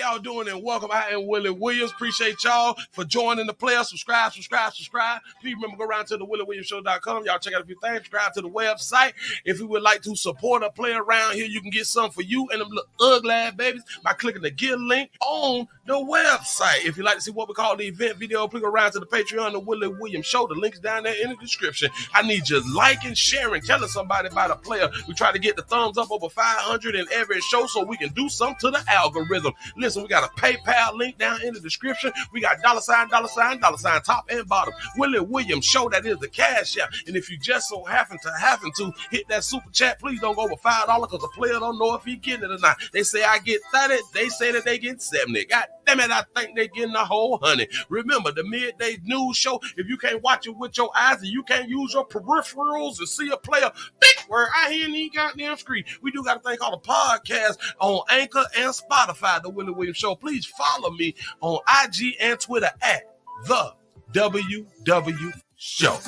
y'all doing? And welcome. I am Willie Williams. Appreciate y'all for joining the player. Subscribe. Please remember, go around to the WillieWilliamsShow.com. Y'all check out a few things. Subscribe to the website. If you would like to support a player around here, you can get something for you and them little ugly ass babies by clicking the Get link on the website. If you'd like to see what we call the event video, please go around to the Patreon, the Willie Williams Show. The link's down there in the description. I need you liking, sharing, telling somebody about a player. We try to get the thumbs up over 500 in every show so we can do something to the algorithm. Listen, we got a PayPal link down in the description. We got $, top and bottom. Willie Williams Show, that is the cash app. And if you just so happen to hit that super chat, please don't go over $5 because the player don't know if he getting it or not. They say I get 30, they say that they get 70. God damn it, I think they getting a whole 100. Remember, the midday news show, if you can't watch it with your eyes and you can't use your peripherals and see a player, big word, I hear any goddamn screen. We do got a thing called a podcast on Anchor and Spotify, the Willie Williams Show. Please follow me on IG and Twitter at the WW Show.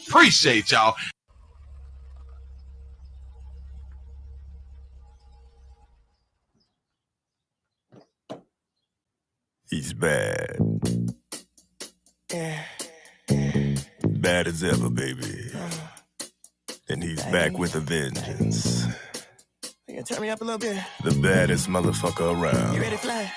Appreciate y'all. He's bad. Bad as ever, baby. And he's back with a vengeance. You gonna turn me up a little bit? The baddest motherfucker around. You ready to fly?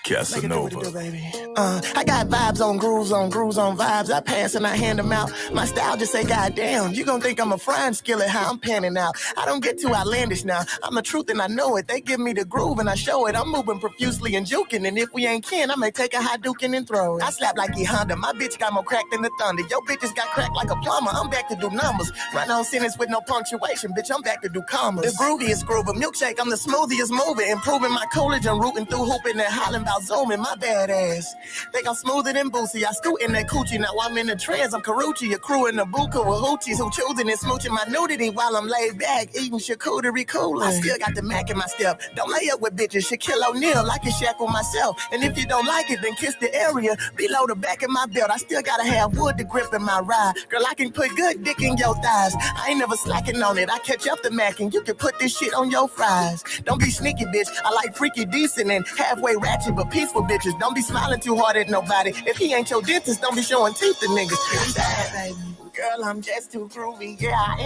Casanova. Like baby. I got vibes on grooves on vibes. I pass and I hand them out. My style just say, goddamn, you gon' think I'm a frying skillet, how I'm panning out. I don't get too outlandish now. I'm the truth and I know it. They give me the groove and I show it. I'm moving profusely and juking. And if we ain't kin, I may take a Hadouken and throw it. I slap like E Honda. My bitch got more crack than the thunder. Yo bitches got cracked like a plumber. I'm back to do numbers. Run on sentence with no punctuation. Bitch, I'm back to do commas. The grooviest groover. Milkshake, I'm the smoothest mover. Improving my coolage and rooting through hooping and hollering about zooming. My bad ass. Think I'm smoother than Boosie. I scoot in that coochie. Now I'm in the trends. I'm Karuchi. A crew in the buka with hoochies who choosing and smooching my nudity while I'm laid back eating charcuterie cooling. I still got the Mac in my step. Don't lay up with bitches. Shaquille O'Neal like a Shaq with myself. And if you don't like it, then kiss the area below the back of my belt. I still gotta have wood to grip in my ride. Girl, I can put good dick in your thighs. I ain't never slacking on it. I catch up the Mac and you can put this shit on your fries. Don't be sneaky, bitch. I like freaky, decent, and halfway ratchet, but peaceful bitches. Don't be smiling too hard at nobody. If he ain't your dentist, don't be showing teeth to niggas. I'm bad, baby. Girl, I'm just too groovy. Yeah, I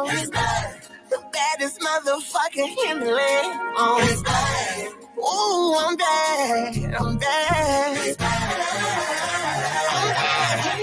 am. He's bad. The baddest motherfucker in the land. He's bad. Ooh, I'm bad. I'm bad. He's bad.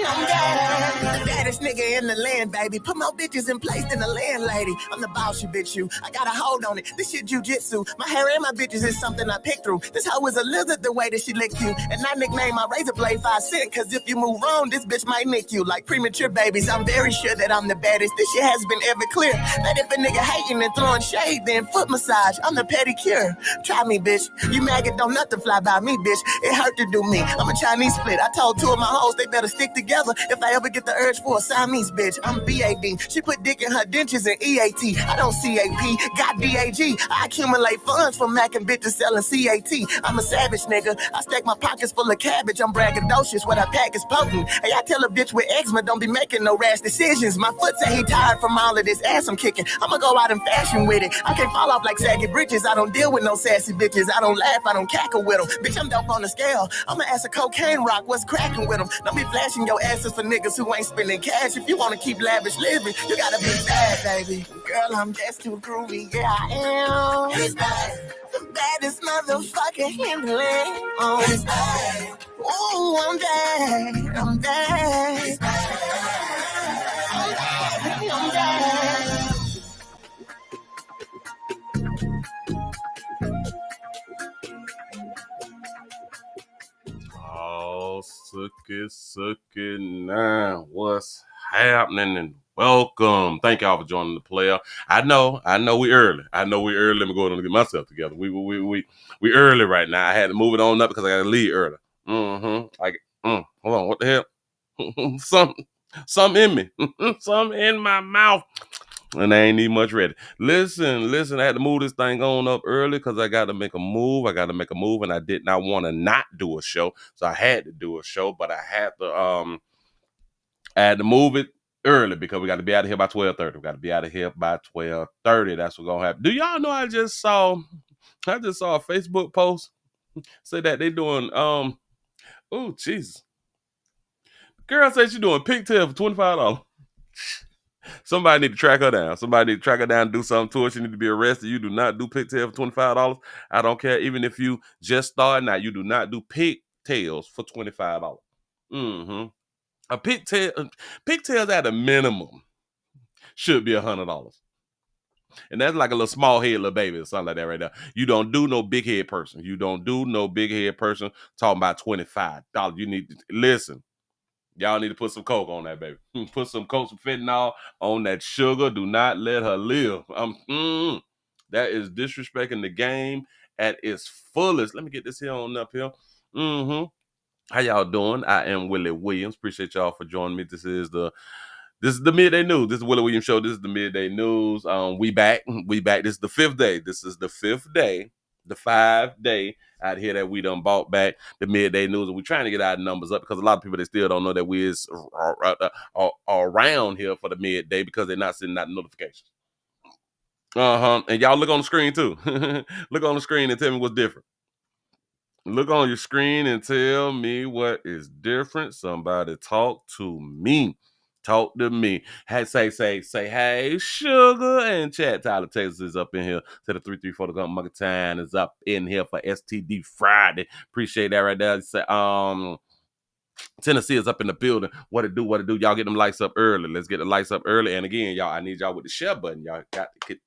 I'm bad. The baddest nigga in the land, baby. Put more bitches in place than the landlady. I'm the boss, you bitch, you. I got a hold on it. This shit jujitsu. My hair and my bitches is something I pick through. This hoe is a lizard the way that she lick you. And I nickname my razor blade 5 cents. Cause if you move wrong, this bitch might nick you. Like premature babies, I'm very sure that I'm the baddest. This shit has been ever clear. That if a nigga hating and throwing shade, then foot massage. I'm the pedicure. Try me, bitch. You maggot, don't nothing fly by me, bitch. It hurt to do me. I'm a Chinese split. I told 2 of my hoes they better stick together if I ever get the urge for a Siamese bitch. I'm BAD. She put dick in her dentures and EAT. I don't CAP. Got DAG. I accumulate funds from macking bitches selling CAT. I'm a savage nigga. I stack my pockets full of cabbage. I'm braggadocious. What I pack is potent. Hey, I tell a bitch with eczema don't be making no rash decisions. My foot say he tired from all of this ass I'm kicking. I'ma go out in fashion with it. I can't fall off like saggy britches. I don't deal with no sassy bitches. I don't laugh. I don't cackle with them. Bitch, I'm dope on the scale. I'm an ass of cocaine rock. What's cracking with them? Don't be flashing your asses for niggas who ain't spending cash. If you want to keep lavish living, you gotta be bad, baby. Girl, I'm just too groovy. Yeah, I am. He's bad. The baddest motherfucker in the land. He's bad. Ooh, I'm bad. I'm bad. He's bad. I'm bad. Oh, suck it now. What's happening? And welcome. Thank y'all for joining the player. I know we early. Let me go ahead and get myself together. We early right now. I had to move it on up because I got to leave early. Hold on. What the hell? Something in me. Something in my mouth. And I ain't even much ready. Listen, I had to move this thing on up early because I got to make a move. And I did not want to not do a show. So I had to do a show, but I had to move it early because we got to be out of here by 12:30. We got to be out of here by 12:30. That's what's going to happen. Do y'all know I just saw a Facebook post Say that they doing oh Jesus. Girl said she doing pigtail for $25. Somebody need to track her down. Somebody need to track her down and do something to her. She need to be arrested. You do not do pigtail for $25. I don't care. Even if you just starting out, you do not do pigtails for $25. Mm-hmm. A pigtails at a minimum should be $100. And that's like a little small head little baby or something like that right there. You don't do no big head person. You don't do no big head person talking about $25. You need to listen. Y'all need to put some coke on that baby. Put some coke, some fentanyl on that sugar. Do not let her live. That is disrespecting the game at its fullest. Let me get this here on up here. How y'all doing? I am Willie Williams. Appreciate y'all for joining me. This is the midday news. This is Willie Williams show. This is the midday news. We back. This is the 5th day. This is the 5th day. The 5th day out here that we done bought back the midday news, and we're trying to get our numbers up because a lot of people, they still don't know that we is around here for the midday because they're not sending out notifications. And y'all look on the screen too. Look on the screen and tell me what's different. Look on your screen and tell me what is different. Somebody talk to me. Talk to me. Hey, say, hey, sugar and chat. Tyler Texas is up in here. To the 334 the Monkey Time is up in here for STD Friday. Appreciate that right there. Say, Tennessee is up in the building. What it do? Y'all get them lights up early. Let's get the lights up early. And again, y'all, I need y'all with the share button. Y'all got to hit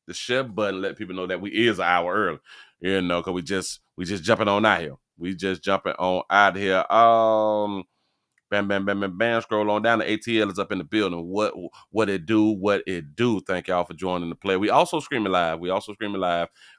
the share button. Let people know that we is an hour early. You know, because we just jumping on out here. We just jumping on out here. Bam, bam, bam, bam, bam. Scroll on down. The ATL is up in the building. What it do? Thank y'all for joining the play. We also streaming live.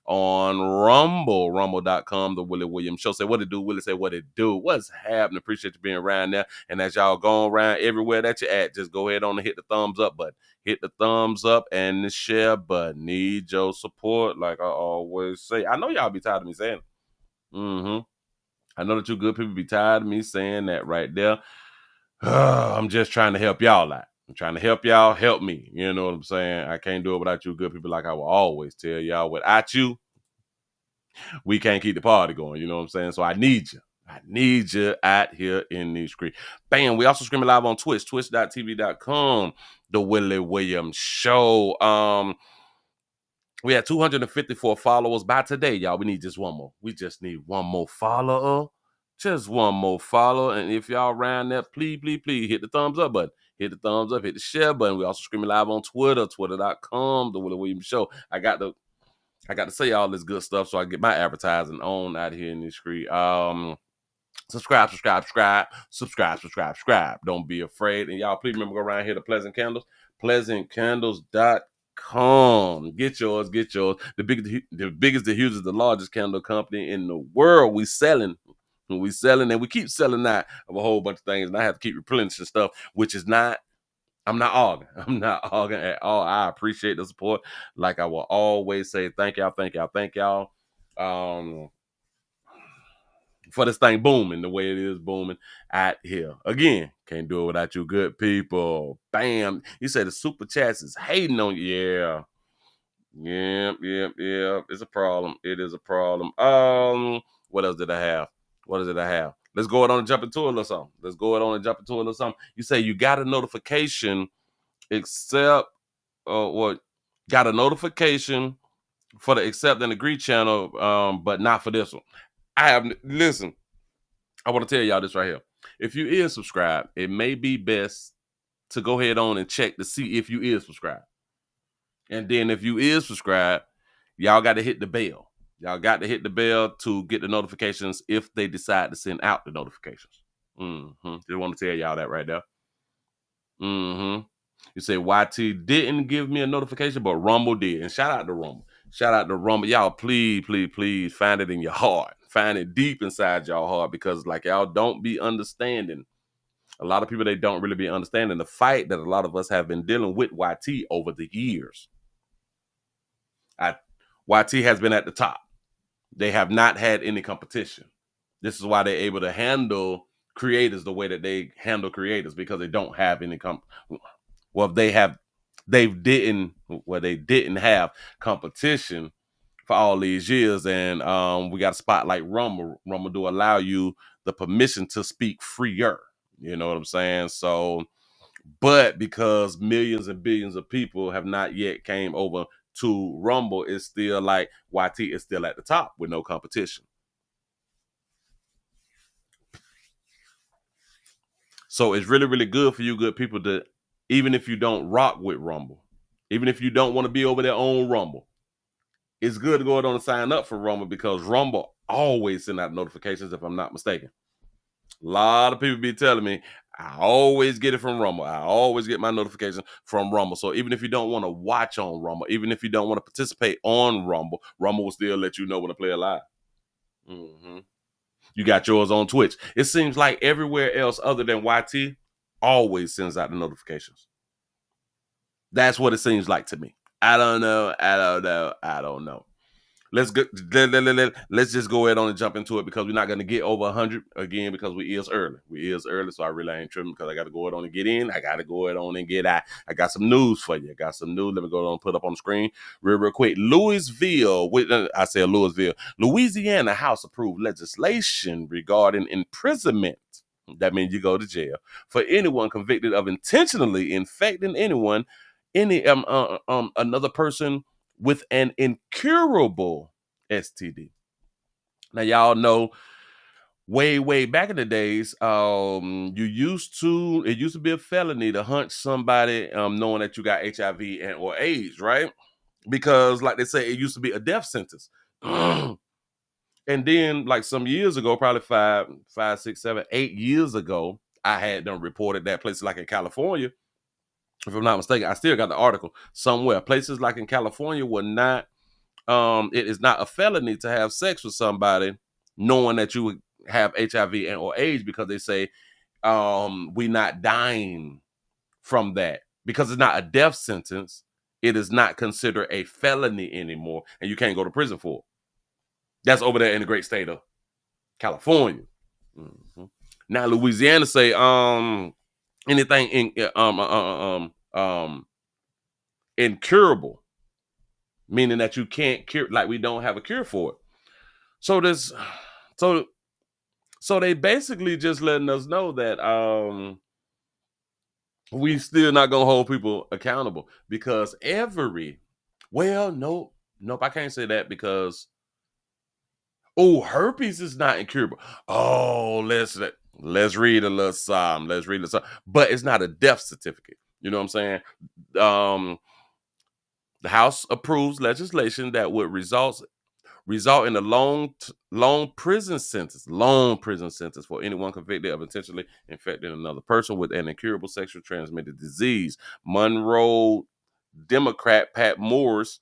On Rumble, rumble.com, the Willie Williams Show. Say what it do. Willie say what it do. What's happening? Appreciate you being around there. And as y'all going around everywhere that you're at, just go ahead on and hit the thumbs up button. Hit the thumbs up and the share button. Need your support, like I always say. I know y'all be tired of me saying it. I know that you good people be tired of me saying that right there. I'm just trying to help y'all out. I'm trying to help y'all help me. You know what I'm saying? I can't do it without you good people, like I will always tell y'all. Without you, we can't keep the party going. You know what I'm saying? So I need you. I need you out here in these streets. Bam. We also streaming live on Twitch, twitch.tv.com, the Willie Williams Show. We had 254 followers by today, y'all. We need just one more. We just need one more follower. Just one more follower. And if y'all around there, please hit the thumbs up button. Hit the thumbs up, hit the share button. We also streaming live on Twitter, twitter.com, the Willie Williams Show. I got to say all this good stuff so I get my advertising on out here in the street. Subscribe. Don't be afraid. And y'all, please remember, go around here to Pleasant Candles, pleasantcandles.com. Get yours. The biggest, the hugest, the largest candle company in the world. We selling and we keep selling that of a whole bunch of things. And I have to keep replenishing stuff, which is not, I'm not arguing. I'm not arguing at all. I appreciate the support. Like I will always say, thank y'all. For this thing booming the way it is booming out here. Again, can't do it without you good people. Bam. You said the super chats is hating on you. Yeah. It's a problem. It is a problem. What else did I have? Let's go ahead on and jump into it or something. You say you got a notification got a notification for the accept and agree channel, but not for this one. Listen, I want to tell y'all this right here. If you is subscribed, it may be best to go ahead on and check to see if you is subscribed. And then if you is subscribed, y'all got to hit the bell. Y'all got to hit the bell to get the notifications if they decide to send out the notifications. Just want to tell y'all that right there. You say YT didn't give me a notification, but Rumble did. And shout out to Rumble. Y'all, please find it in your heart. Find it deep inside y'all heart, because like y'all don't be understanding. A lot of people, they don't really be understanding the fight that a lot of us have been dealing with YT over the years. YT has been at the top. They have not had any competition. This is why they're able to handle creators the way that they handle creators, because they don't have any they didn't have competition for all these years, and we got a spot like Rumble. Rumble do allow you the permission to speak freer. You know what I'm saying? So, but because millions and billions of people have not yet came over to Rumble, it's still like YT is still at the top with no competition. So it's really, really good for you good people to, even if you don't rock with Rumble, even if you don't want to be over there on Rumble, it's good to go ahead on and sign up for Rumble, because Rumble always send out notifications, if I'm not mistaken. A lot of people be telling me, I always get it from Rumble. I always get my notifications from Rumble. So even if you don't want to watch on Rumble, even if you don't want to participate on Rumble, Rumble will still let you know when a player live. Mm-hmm. You got yours on Twitch. It seems like everywhere else other than YT always sends out the notifications. That's what it seems like to me. I don't know. Let's just go ahead on and jump into it, because we're not going to get over 100 again, because we is early. So I really ain't tripping, because I got to go ahead on and get in. I got to go ahead on and get out. I got some news for you. Let me go ahead and put up on the screen real quick. Louisville, Louisiana House approved legislation regarding imprisonment. That means you go to jail for anyone convicted of intentionally infecting another person with an incurable STD. Now, y'all know way back in the days, it used to be a felony to hunt somebody knowing that you got HIV and or AIDS, right? Because like they say, it used to be a death sentence. And then like some years ago, probably 5, 6, 7, 8 years ago, I had them reported that places like in California, if I'm not mistaken, I still got the article somewhere. Places like in California were not, it is not a felony to have sex with somebody knowing that you would have HIV and or AIDS, because they say we not dying from that. Because it's not a death sentence, it is not considered a felony anymore, and you can't go to prison for it. That's over there in the great state of California. Mm-hmm. Now Louisiana say anything incurable, meaning that you can't cure, like we don't have a cure for it. So they basically just letting us know that we still not gonna hold people accountable, because nope, I can't say that, because herpes is not incurable. Let's read a little something. But it's not a death certificate. You know what I'm saying? The House approves legislation that would result in a long prison sentence for anyone convicted of intentionally infecting another person with an incurable sexually transmitted disease. Monroe Democrat Pat Moore's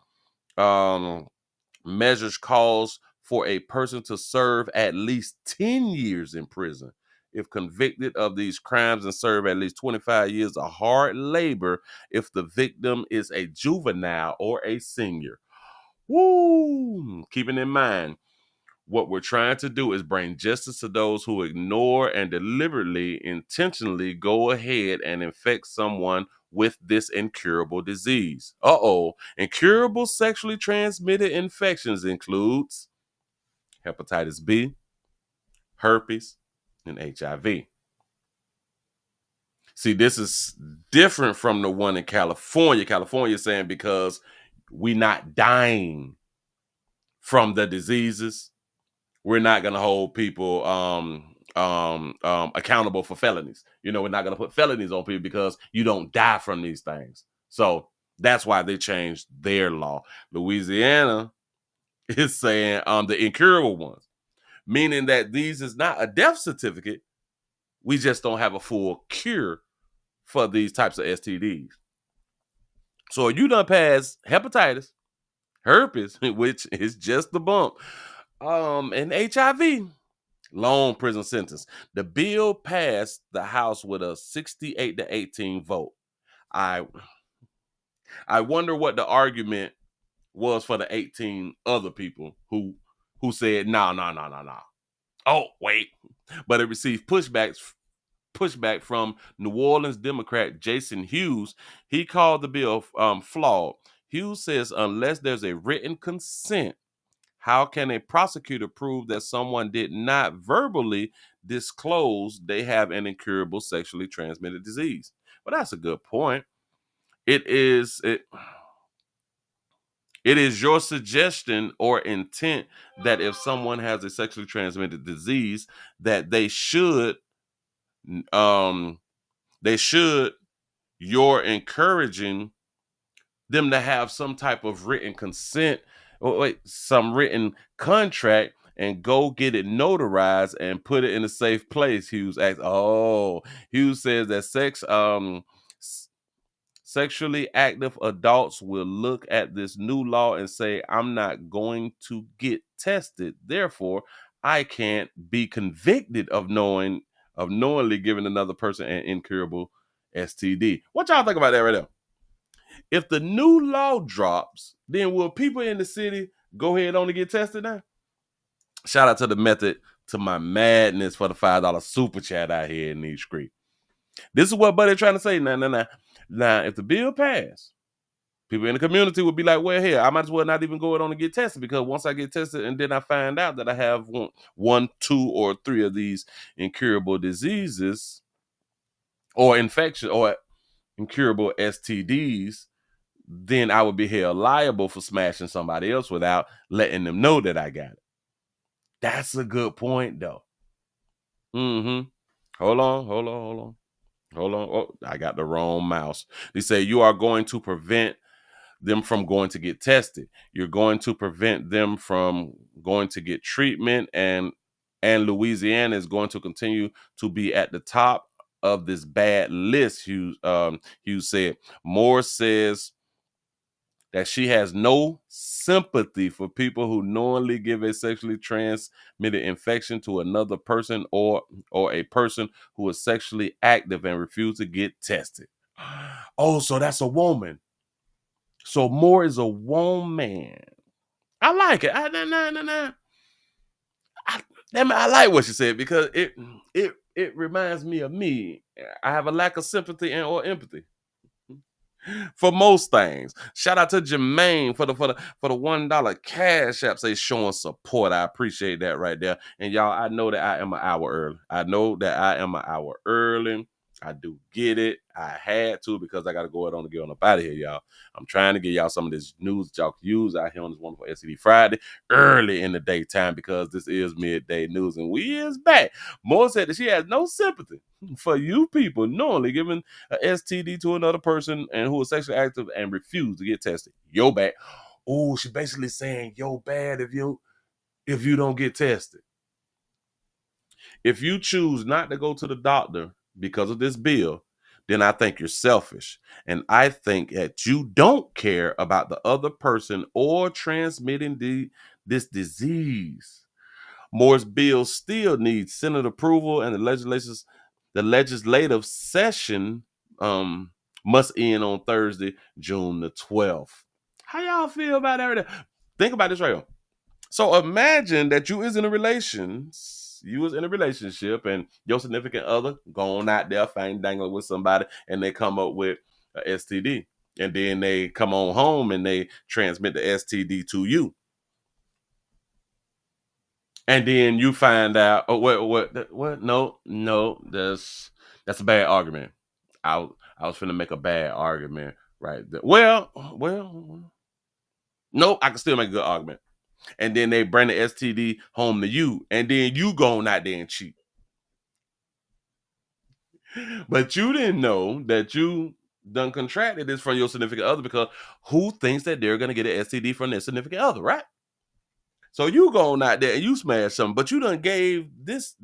measures calls for a person to serve at least 10 years in prison if convicted of these crimes, and serve at least 25 years of hard labor if the victim is a juvenile or a senior. Woo! Keeping in mind, what we're trying to do is bring justice to those who ignore and deliberately, intentionally go ahead and infect someone with this incurable disease. Incurable sexually transmitted infections includes hepatitis B, herpes, and HIV. See, this is different from the one in California. California is saying because we're not dying from the diseases, we're not going to hold people accountable for felonies. You know, we're not going to put felonies on people because you don't die from these things. So that's why they changed their law. Louisiana is saying the incurable ones, meaning that these is not a death certificate. We just don't have a full cure for these types of STDs. So you done passed hepatitis, herpes, which is just the bump, and HIV, long prison sentence. The bill passed the House with a 68-18 vote. I wonder what the argument was for the 18 other people who said no. Oh, wait. But it received pushback from New Orleans Democrat Jason Hughes. He called the bill flawed. Hughes says unless there's a written consent How can a prosecutor prove that someone did not verbally disclose they have an incurable sexually transmitted disease? Well, that's a good point. It is your suggestion or intent that if someone has a sexually transmitted disease, that you're encouraging them to have some type of written consent or some written contract and go get it notarized and put it in a safe place. Hughes asks, Hughes says that sexually active adults will look at this new law and say, I'm not going to get tested. Therefore, I can't be convicted of knowingly giving another person an incurable STD. What y'all think about that right now? If the new law drops, then will people in the city go ahead on to get tested now? Shout out to the method to my madness for the $5 super chat out here in these streets. This is what Buddy trying to say. Now, if the bill passed, people in the community would be like, well, here, I might as well not even go on and get tested, because once I get tested and then I find out that I have one, 2, or 3 of these incurable diseases or infection or incurable STDs, then I would be held liable for smashing somebody else without letting them know that I got it. That's a good point, though. Hold on. Oh, I got the wrong mouse. They say you are going to prevent them from going to get tested. You're going to prevent them from going to get treatment, and Louisiana is going to continue to be at the top of this bad list, Hughes said. Moore says that she has no sympathy for people who knowingly give a sexually transmitted infection to another person or a person who is sexually active and refuse to get tested. Oh, so that's a woman. So Moore is a woman. I like it. I like what she said, because it reminds me of me. I have a lack of sympathy or empathy for most things. Shout out to Jermaine for the $1 cash app. Say showing support. I appreciate that right there. And y'all, I know that I am an hour early. I do get it. I had to, because I got to go ahead on and get on up out of here, y'all. I'm trying to get y'all some of this news that y'all can use out here on this wonderful STD Friday early in the daytime, because this is midday news and we is back. Moore said that she has no sympathy for you people knowingly giving a STD to another person and who is sexually active and refuse to get tested. Yo bad. Oh, she basically saying yo bad if you don't get tested. If you choose not to go to the doctor because of this bill, then I think you're selfish. And I think that you don't care about the other person or transmitting this disease. Moore's bill still needs Senate approval, and the legislative session must end on Thursday, June the 12th. How y'all feel about that? Think about this right here. So imagine that you was in a relationship and your significant other going out there dangling with somebody, and they come up with a STD, and then they come on home and they transmit the STD to you. And then you find out, what? No, that's a bad argument. I was finna make a bad argument right there. Well, nope, I can still make a good argument. And then they bring the STD home to you, and then you going out there and cheat. But you didn't know that you done contracted this from your significant other, because who thinks that they're going to get an STD from their significant other, right? So you going out there and you smash something, but you done gave this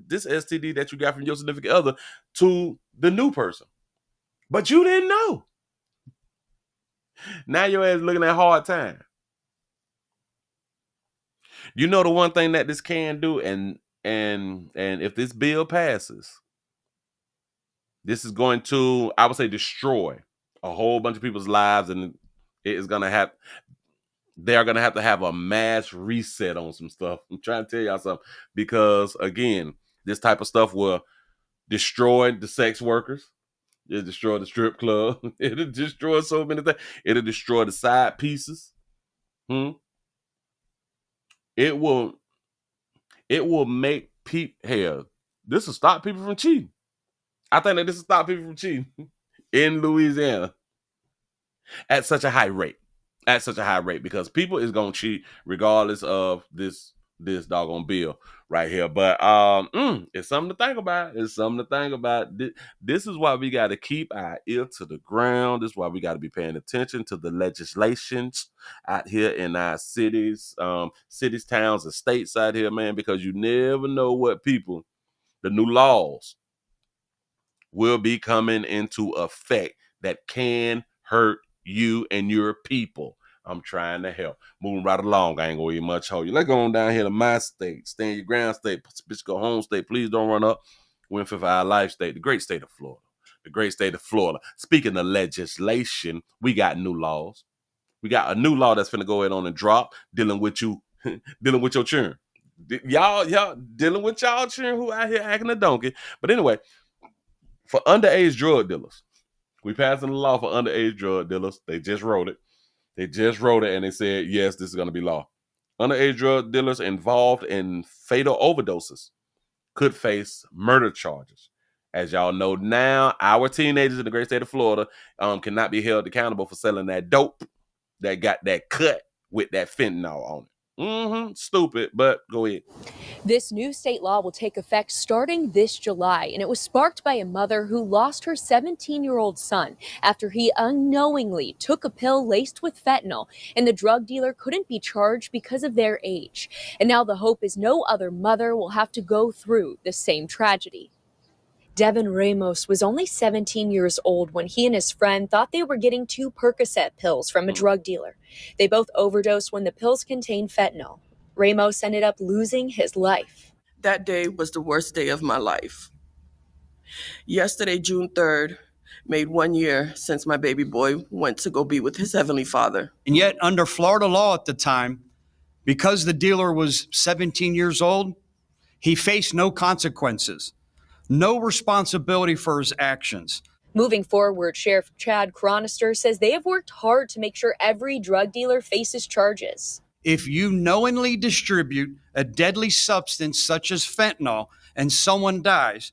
STD that you got from your significant other to the new person. But you didn't know. Now your ass looking at hard time. You know the one thing that this can do, and if this bill passes, this is going to, I would say, destroy a whole bunch of people's lives, and it is going to have, they're going to have a mass reset on some stuff. I'm trying to tell y'all something, because again, this type of stuff will destroy the sex workers. It'll destroy the strip club. It'll destroy so many things. It'll destroy the side pieces. it will make people, hell, this will stop people from cheating. I think that this will stop people from cheating in Louisiana at such a high rate. Because people is gonna cheat regardless of this doggone bill right here. But it's something to think about. This is why we got to keep our ear to the ground. This is why we got to be paying attention to the legislations out here in our cities, towns, and states out here, man, because you never know what people, the new laws will be coming into effect that can hurt you and your people. I'm trying to help. Moving right along. I ain't gonna eat much hold you. Let's go on down here to my state. Stay in your ground state. Bitch, go home state. Please don't run up. Win for our life state. The great state of Florida. Speaking of legislation, we got new laws. We got a new law that's finna go ahead on and drop, dealing with you, dealing with your children. Y'all dealing with y'all children who out here acting a donkey. But anyway, for underage drug dealers, we passing a law for underage drug dealers. They just wrote it. And they said, yes, this is going to be law. Underage drug dealers involved in fatal overdoses could face murder charges. As y'all know now, our teenagers in the great state of Florida cannot be held accountable for selling that dope that got that cut with that fentanyl on it. Stupid, but go ahead. This new state law will take effect starting this July, and it was sparked by a mother who lost her 17-year-old son after he unknowingly took a pill laced with fentanyl, and the drug dealer couldn't be charged because of their age. And now the hope is no other mother will have to go through the same tragedy. Devin Ramos was only 17 years old when he and his friend thought they were getting 2 Percocet pills from a drug dealer. They both overdosed when the pills contained fentanyl. Ramos ended up losing his life. That day was the worst day of my life. Yesterday, June 3rd, made 1 year since my baby boy went to go be with his Heavenly Father. And yet, under Florida law at the time, because the dealer was 17 years old, he faced no consequences. No responsibility for his actions. Moving forward, Sheriff Chad Chronister says they have worked hard to make sure every drug dealer faces charges. If you knowingly distribute a deadly substance such as fentanyl and someone dies,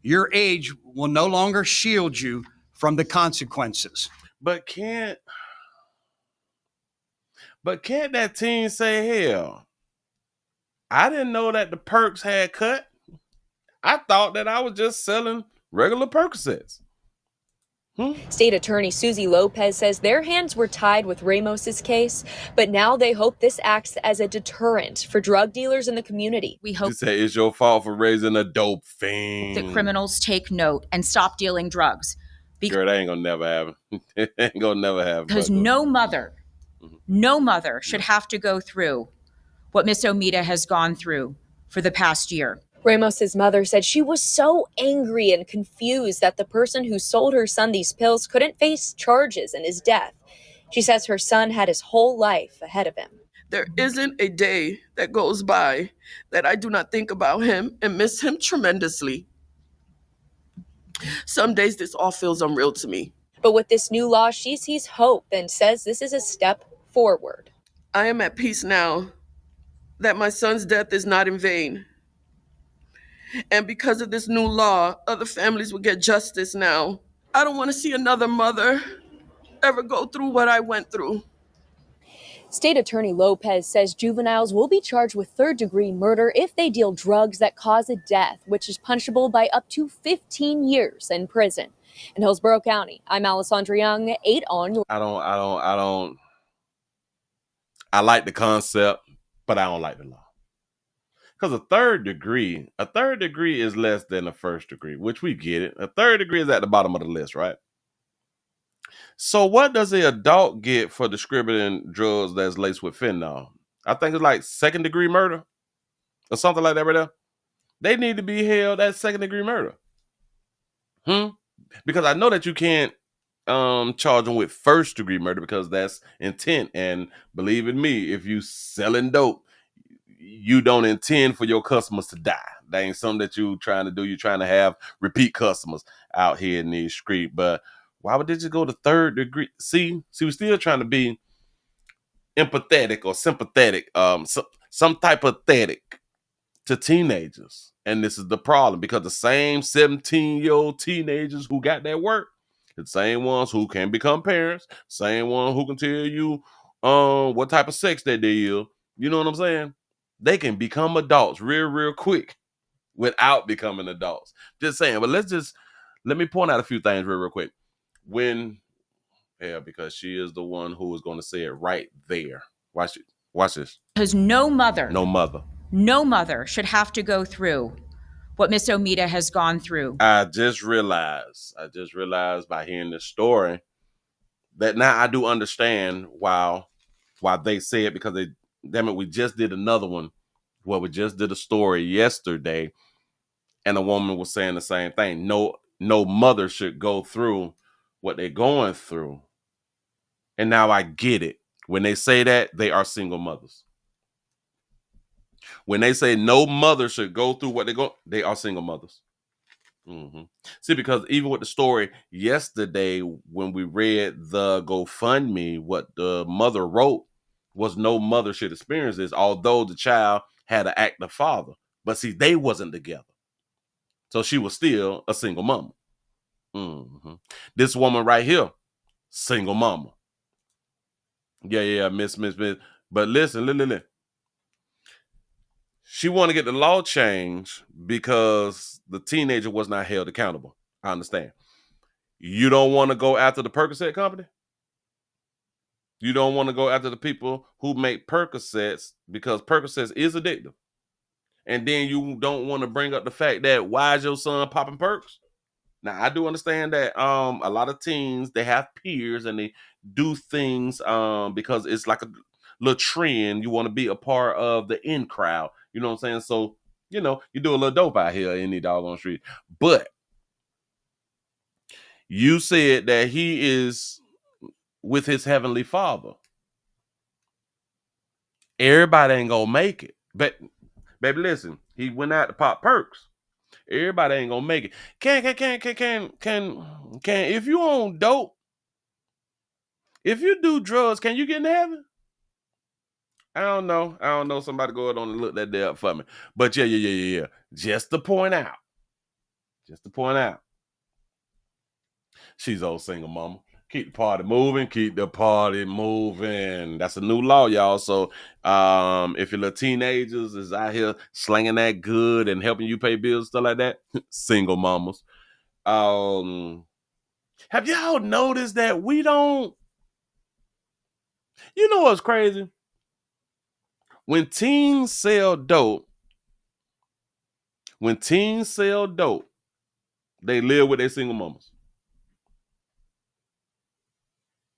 your age will no longer shield you from the consequences. But can't that teen say, hell, I didn't know that the perks had cut. I thought that I was just selling regular Percocets. State Attorney Susie Lopez says their hands were tied with Ramos's case, but now they hope this acts as a deterrent for drug dealers in the community. We hope to say it's your fault for raising a dope fiend. that criminals take note and stop dealing drugs. Girl, that ain't gonna never happen. It ain't gonna never happen. Because no mother should have to go through what Miss Omida has gone through for the past year. Ramos's mother said she was so angry and confused that the person who sold her son these pills couldn't face charges in his death. She says her son had his whole life ahead of him. There isn't a day that goes by that I do not think about him and miss him tremendously. Some days this all feels unreal to me. But with this new law, she sees hope and says this is a step forward. I am at peace now that my son's death is not in vain. And because of this new law, other families will get justice now. I don't want to see another mother ever go through what I went through. State Attorney Lopez says juveniles will be charged with third-degree murder if they deal drugs that cause a death, which is punishable by up to 15 years in prison. In Hillsborough County, I'm Alessandra Young, 8 on. I like the concept, but I don't like the law. Because a third degree is less than a first degree, which we get it. A third degree is at the bottom of the list, right? So what does the adult get for distributing drugs that's laced with fentanyl? I think it's like second degree murder or something like that right there. They need to be held at second degree murder. Because I know that you can't charge them with first degree murder because that's intent. And believe in me, if you selling dope, you don't intend for your customers to die. That ain't something that you trying to do. You're trying to have repeat customers out here in these streets. But why would they just go to third degree? See, we're still trying to be empathetic or sympathetic. some type of pathetic to teenagers. And this is the problem, because the same 17-year-old teenagers who got that work, the same ones who can become parents, same one who can tell you what type of sex they did. You know what I'm saying? They can become adults real quick without becoming adults. Just saying. But let me point out a few things real quick. Because she is the one who is going to say it right there. Watch this. Because no mother should have to go through what Miss Omita has gone through. I just realized by hearing this story that now I do understand why they say it, because we just did another one. Well, we just did a story yesterday, and a woman was saying the same thing. No mother should go through what they're going through. And now I get it. When they say that, they are single mothers. When they say no mother should go through what they are single mothers. Mm-hmm. See, because even with the story yesterday, when we read the GoFundMe, what the mother wrote was no mother should experience this, although the child had an active father. But see, they wasn't together. So she was still a single mama. Mm-hmm. This woman right here, single mama. Yeah, miss. But listen. She want to get the law changed because the teenager was not held accountable. I understand. You don't want to go after the Percocet company? You don't want to go after the people who make Percocets, because Percocets is addictive. And then you don't want to bring up the fact that why is your son popping perks? Now, I do understand that a lot of teens, they have peers and they do things because it's like a little trend. You want to be a part of the in crowd. You know what I'm saying? So, you do a little dope out here in the doggone street. But you said that he is with his heavenly father. Everybody ain't gonna make it. But, baby, listen, he went out to pop perks. Everybody ain't gonna make it. Can if you on dope, if you do drugs, can you get in heaven? I don't know. Somebody go ahead on and look that there up for me. But yeah. Just to point out. She's old single mama. Keep the party moving. That's a new law, y'all. So if your little teenagers is out here slinging that good and helping you pay bills, stuff like that, single mamas. Have y'all noticed that we don't... You know what's crazy? When teens sell dope, they live with their single mamas.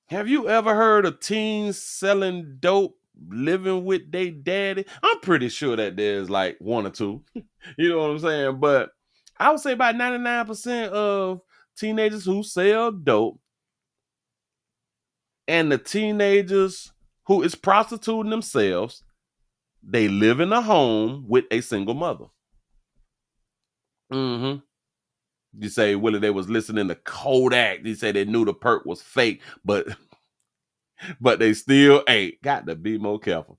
Have you ever heard of teens selling dope living with their daddy? I'm pretty sure that there's like one or two. You know what I'm saying? But I would say about 99% of teenagers who sell dope, and the teenagers who is prostituting themselves, they live in a home with a single mother. Mm-hmm. You say, Willie, they was listening to Kodak. They say they knew the perk was fake, but they still ain't. Got to be more careful.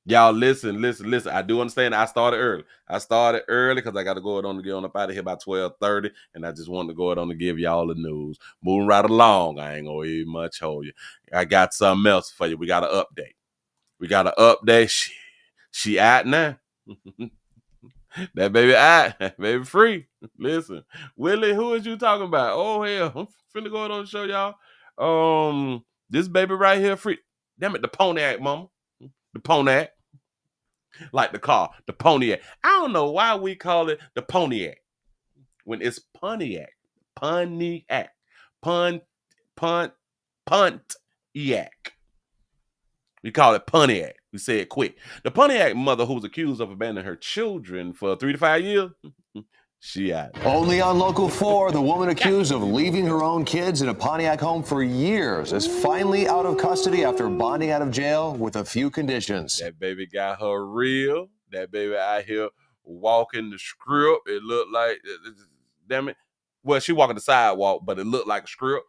Y'all, listen. I do understand. I started early because I got to go on to get on up out of here by 12:30, and I just wanted to go on to give y'all the news. Moving right along. I ain't gonna even much hold you. I got something else for you. We got an update. She out now. That baby out. That baby free. Listen, Willie, who is you talking about? Oh hell, I'm finna go on and show y'all. This baby right here free. Damn it, the Pontiac, mama. The Pontiac. Like the car, the Pontiac. I don't know why we call it the Pontiac when it's Pontiac. Pontiac. Pontiac. We call it Pontiac. We say it quick. The Pontiac mother who was accused of abandoning her children for 3 to 5 years, she out. Only on Local 4, the woman accused of leaving her own kids in a Pontiac home for years is finally out of custody after bonding out of jail with a few conditions. That baby got her real. That baby out here walking the script. It looked like, damn it. Well, she walking the sidewalk, but it looked like a script.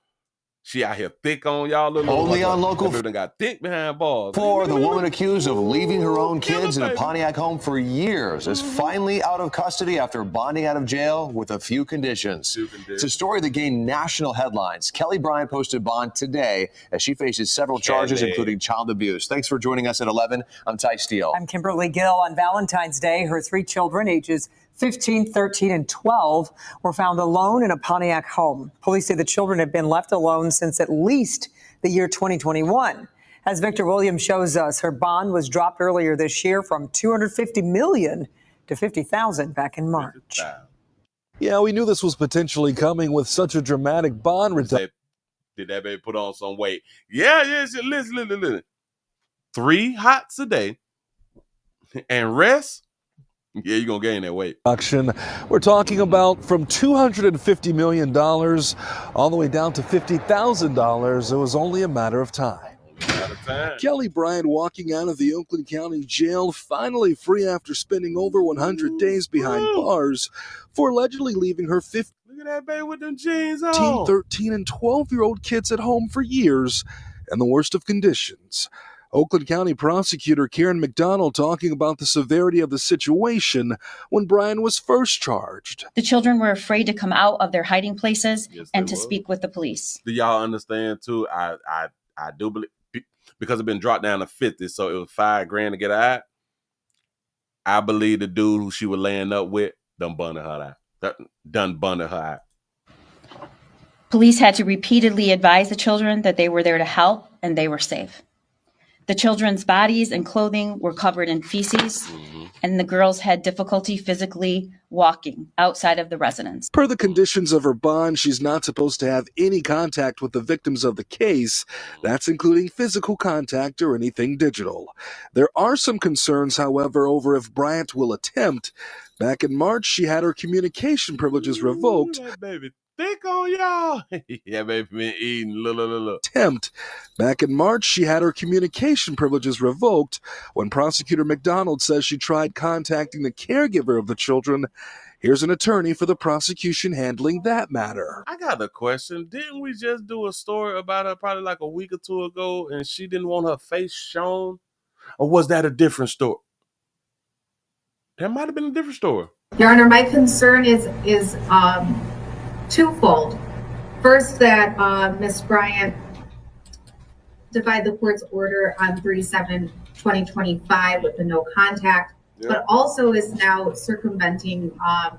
She out here thick on y'all. Look, Only on Local done got thick behind bars. 4, the woman accused of leaving her own kids in a Pontiac home for years is finally out of custody after bonding out of jail with a few conditions. It's a story that gained national headlines. Kelly Bryant posted bond today as she faces several charges, including child abuse. Thanks for joining us at 11. I'm Ty Steele. I'm Kimberly Gill. On Valentine's Day, her 3 children, ages 15, 13, and 12, were found alone in a Pontiac home. Police say the children have been left alone since at least the year 2021. As Victor Williams shows us, her bond was dropped earlier this year from $250 million to $50,000 back in March. Yeah, we knew this was potentially coming with such a dramatic bond reduction. Did that baby put on some weight? Yeah. Listen. 3 hots a day and rest. Yeah, you're going to gain that weight. We're talking about from $250 million all the way down to $50,000. It was only a matter of time. Kelly Bryant walking out of the Oakland County Jail, finally free after spending over 100 days behind bars for allegedly leaving her 15, Look at that baby with them jeans on. 13, and 12-year-old kids at home for years in the worst of conditions. Oakland County prosecutor Karen McDonald talking about the severity of the situation when Brian was first charged. The children were afraid to come out of their hiding places and to speak with the police. Do y'all understand too? I do believe, because it's been dropped down to 50, so it was $5,000 to get out. I believe the dude who she was laying up with done bunded her out. Police had to repeatedly advise the children that they were there to help and they were safe. The children's bodies and clothing were covered in feces, and the girls had difficulty physically walking outside of the residence. Per the conditions of her bond, she's not supposed to have any contact with the victims of the case. That's including physical contact or anything digital. There are some concerns, however, over if Bryant will attempt. Back in March, she had her communication privileges revoked. That baby thick on y'all. Yeah, baby been eating. Look. Back in March, she had her communication privileges revoked when prosecutor McDonald says she tried contacting the caregiver of the children. Here's an attorney for the prosecution handling that matter. I got a question. Didn't we just do a story about her probably like a week or 2 ago and she didn't want her face shown? Or was that a different story? That might have been a different story. Your Honor, my concern is twofold. First, that Ms. Bryant defied the court's order on 3/7/2025 with the no contact, but also is now circumventing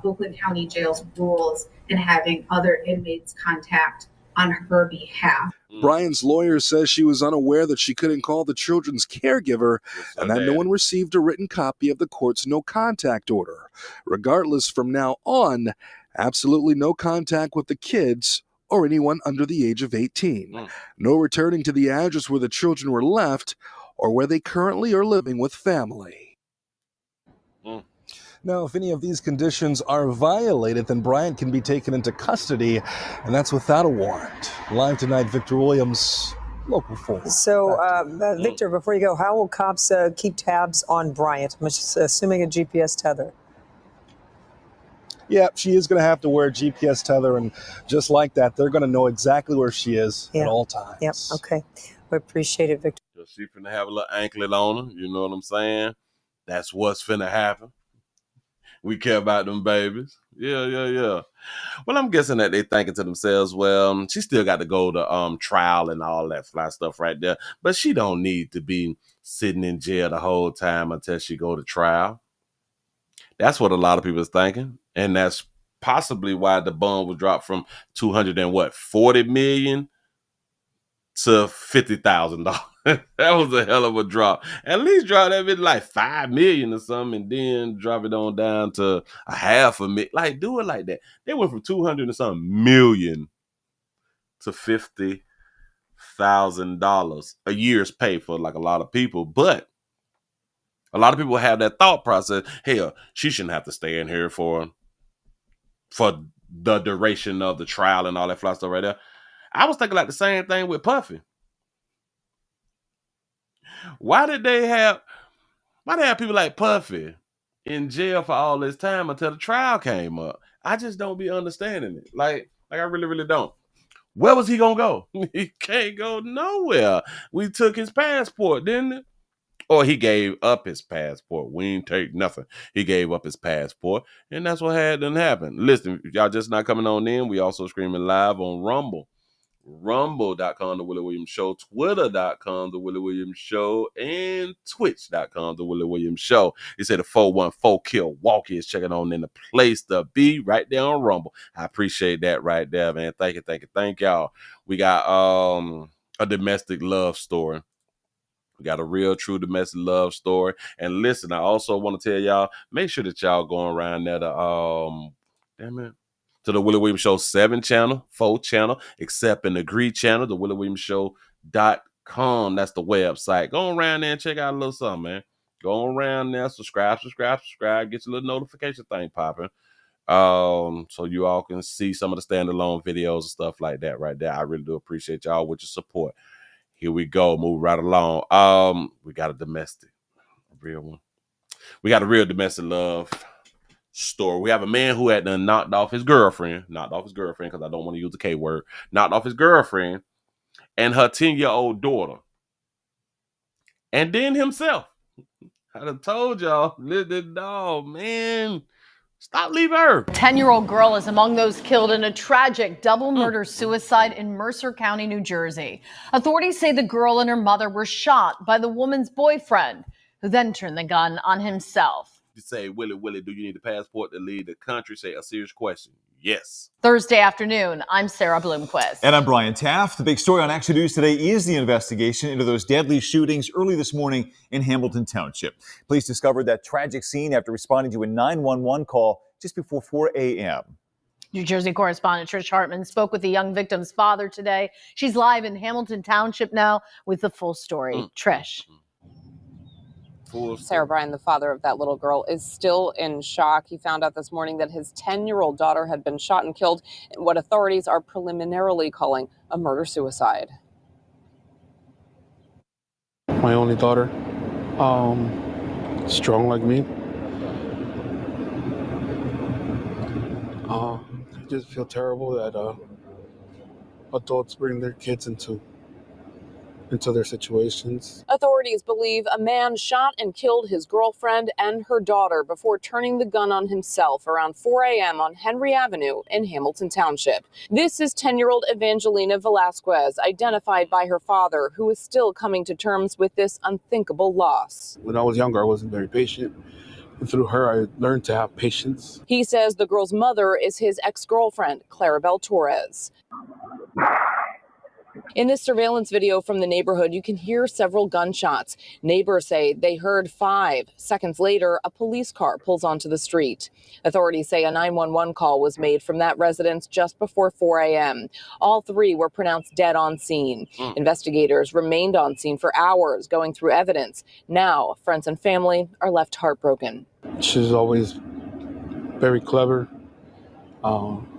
Oakland County Jail's rules and having other inmates contact on her behalf. Brian's lawyer says she was unaware that she couldn't call the children's caregiver and that no one received a written copy of the court's no contact order. Regardless, from now on, absolutely no contact with the kids or anyone under the age of 18. No returning to the address where the children were left or where they currently are living with family. Now, if any of these conditions are violated, then Bryant can be taken into custody, and that's without a warrant. Live tonight, Victor Williams, Local 4. So, Victor, before you go, how will cops keep tabs on Bryant? I'm assuming a GPS tether. Yeah, she is going to have to wear a GPS tether, and just like that, they're going to know exactly where she is at all times. Yep, okay. We appreciate it, Victor. She finna have a little anklet on her, you know what I'm saying? That's what's finna happen. We care about them babies. Yeah. Well, I'm guessing that they thinking to themselves, well, she still got to go to trial and all that fly stuff right there. But she don't need to be sitting in jail the whole time until she go to trial. That's what a lot of people is thinking. And that's possibly why the bond was dropped from $240 million to $50,000. That was a hell of a drop. At least drop that bit like $5 million or something, and then drop it on down to $500,000. Like, do it like that. They went from 200 and something million to $50,000 a year's pay for like a lot of people. But a lot of people have that thought process. Hell, she shouldn't have to stay in here for the duration of the trial and all that fly stuff right there. I was thinking like the same thing with Puffy. Why did they have people like Puffy in jail for all this time until the trial came up? I just don't be understanding it. Like I really, really don't. Where was he gonna go? He can't go nowhere. We took his passport, didn't it? Or he gave up his passport. We ain't take nothing. He gave up his passport, and that's what had to happen. Listen, if y'all just not coming on in, we also streaming live on Rumble. Rumble.com, The Willie Williams Show, Twitter.com, The Willie Williams Show, and Twitch.com, The Willie Williams Show. He said the 414 Kill Walkie is checking on in the place to be right there on Rumble. I appreciate that right there, man. Thank y'all. We got a domestic love story. We got a real true domestic love story. And listen, I also want to tell y'all, make sure that y'all going around there to the Willie Williams Show 7 channel, 4 channel, accept and agree channel, the WillieWilliamsShow.com. That's the website. Go around there and check out a little something, man. Go around there, subscribe, get your little notification thing popping. So you all can see some of the standalone videos and stuff like that right there. I really do appreciate y'all with your support. Here we go. Move right along. We got a real one. We got a real domestic love story. We have a man who had done knocked off his girlfriend because I don't want to use the K word. Knocked off his girlfriend and her 10-year-old daughter. And then himself. I done told y'all, little dog, man. Stop leaving her. 10-year-old girl is among those killed in a tragic double murder-suicide in Mercer County, New Jersey. Authorities say the girl and her mother were shot by the woman's boyfriend, who then turned the gun on himself. You say, Willie, do you need a passport to leave the country? Say a serious question. Yes. Thursday afternoon, I'm Sarah Bloomquist. And I'm Brian Taft. The big story on Action News today is the investigation into those deadly shootings early this morning in Hamilton Township. Police discovered that tragic scene after responding to a 911 call just before 4 a.m. New Jersey correspondent Trish Hartman spoke with the young victim's father today. She's live in Hamilton Township now with the full story. Trish. Sarah Bryan, the father of that little girl, is still in shock. He found out this morning that his 10-year-old daughter had been shot and killed in what authorities are preliminarily calling a murder-suicide. My only daughter, strong like me. I just feel terrible that adults bring their kids into their situations. Authorities believe a man shot and killed his girlfriend and her daughter before turning the gun on himself around 4 a.m. on Henry Avenue in Hamilton Township. This is 10-year-old Evangelina Velasquez, identified by her father, who is still coming to terms with this unthinkable loss. When I was younger, I wasn't very patient. And through her, I learned to have patience. He says the girl's mother is his ex-girlfriend, Claribel Torres. In this surveillance video from the neighborhood, you can hear several gunshots. Neighbors say they heard 5. Seconds later, a police car pulls onto the street. Authorities say a 911 call was made from that residence just before 4 a.m. All 3 were pronounced dead on scene. Investigators remained on scene for hours, going through evidence. Now, friends and family are left heartbroken. She's always very clever,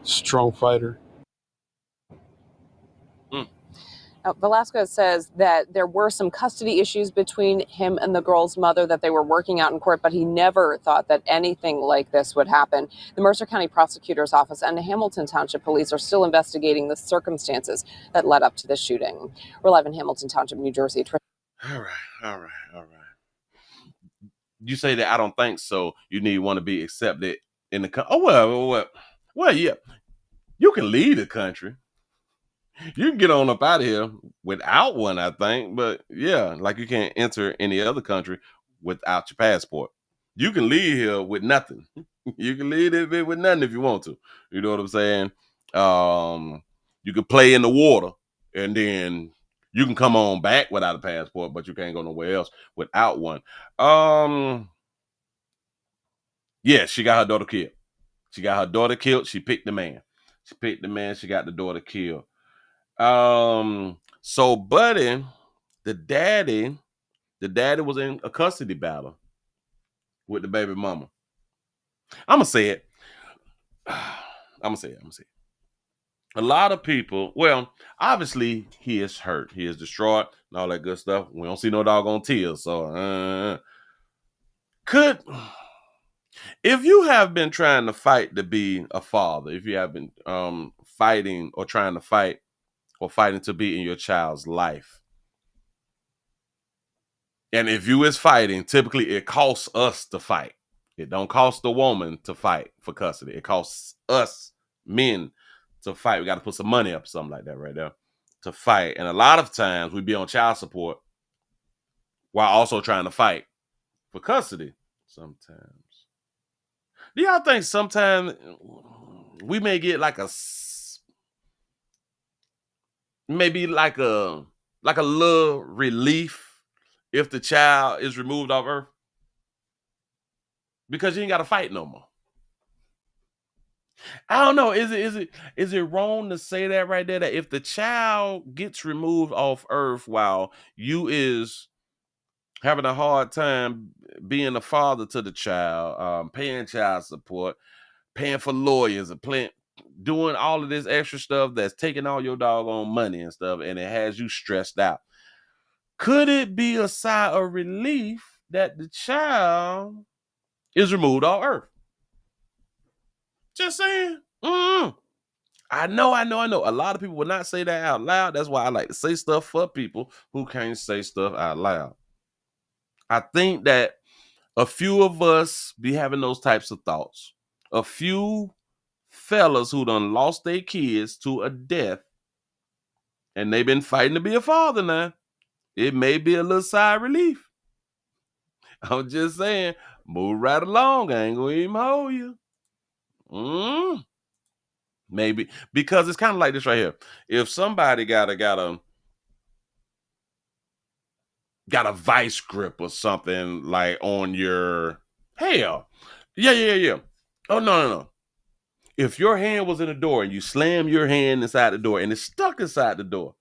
strong fighter. Velasquez says that there were some custody issues between him and the girl's mother that they were working out in court, but he never thought that anything like this would happen. The Mercer County Prosecutor's Office and the Hamilton Township Police are still investigating the circumstances that led up to the shooting. We're live in Hamilton Township, New Jersey. All right. You say that I don't think so. You need one to be accepted in the country. Oh, well, yeah. You can leave the country. You can get on up out of here without one, I think. But yeah, like you can't enter any other country without your passport. You can leave here with nothing. You can leave it with nothing if you want to. You know what I'm saying? You can play in the water and then you can come on back without a passport, but you can't go nowhere else without one. Yeah, she got her daughter killed. She picked the man. She got the daughter killed. So Buddy, the daddy was in a custody battle with the baby mama. I'm gonna say it. A lot of people, well, obviously he is hurt. He is distraught and all that good stuff. We don't see no doggone tears. So if you have been trying to fight to be a father, if you have been fighting or trying to fight or fighting to be in your child's life. And if you is fighting, typically it costs us to fight. It don't cost the woman to fight for custody. It costs us men to fight. We got to put some money up, something like that right there, to fight. And a lot of times we be on child support while also trying to fight for custody sometimes. Do y'all think sometimes we may get like a little relief if the child is removed off earth? Because you ain't got to fight no more. I don't know. Is it wrong to say that right there? That if the child gets removed off earth while you is having a hard time being a father to the child, paying child support, paying for lawyers, doing all of this extra stuff that's taking all your doggone money and stuff, and it has you stressed out. Could it be a sigh of relief that the child is removed off earth? Just saying. I know. A lot of people will not say that out loud. That's why I like to say stuff for people who can't say stuff out loud. I think that a few of us be having those types of thoughts. A few fellas who done lost their kids to a death, and they've been fighting to be a father now. It may be a little sigh of relief. I'm just saying, move right along. I ain't gonna even hold you. Maybe because it's kind of like this right here. If somebody got a vice grip or something like on your hell, yeah. Oh no. If your hand was in the door and you slam your hand inside the door and it's stuck inside the door,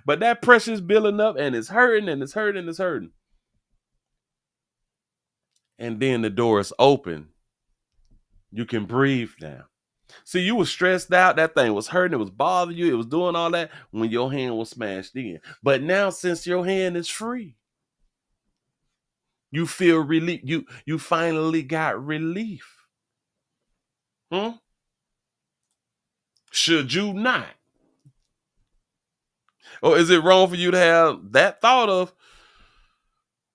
but that pressure's building up and it's hurting and it's hurting. And then the door is open. You can breathe now. See, you were stressed out. That thing was hurting. It was bothering you. It was doing all that when your hand was smashed in. But now, since your hand is free, you feel relief. You finally got relief. Should you not? Or is it wrong for you to have that thought of,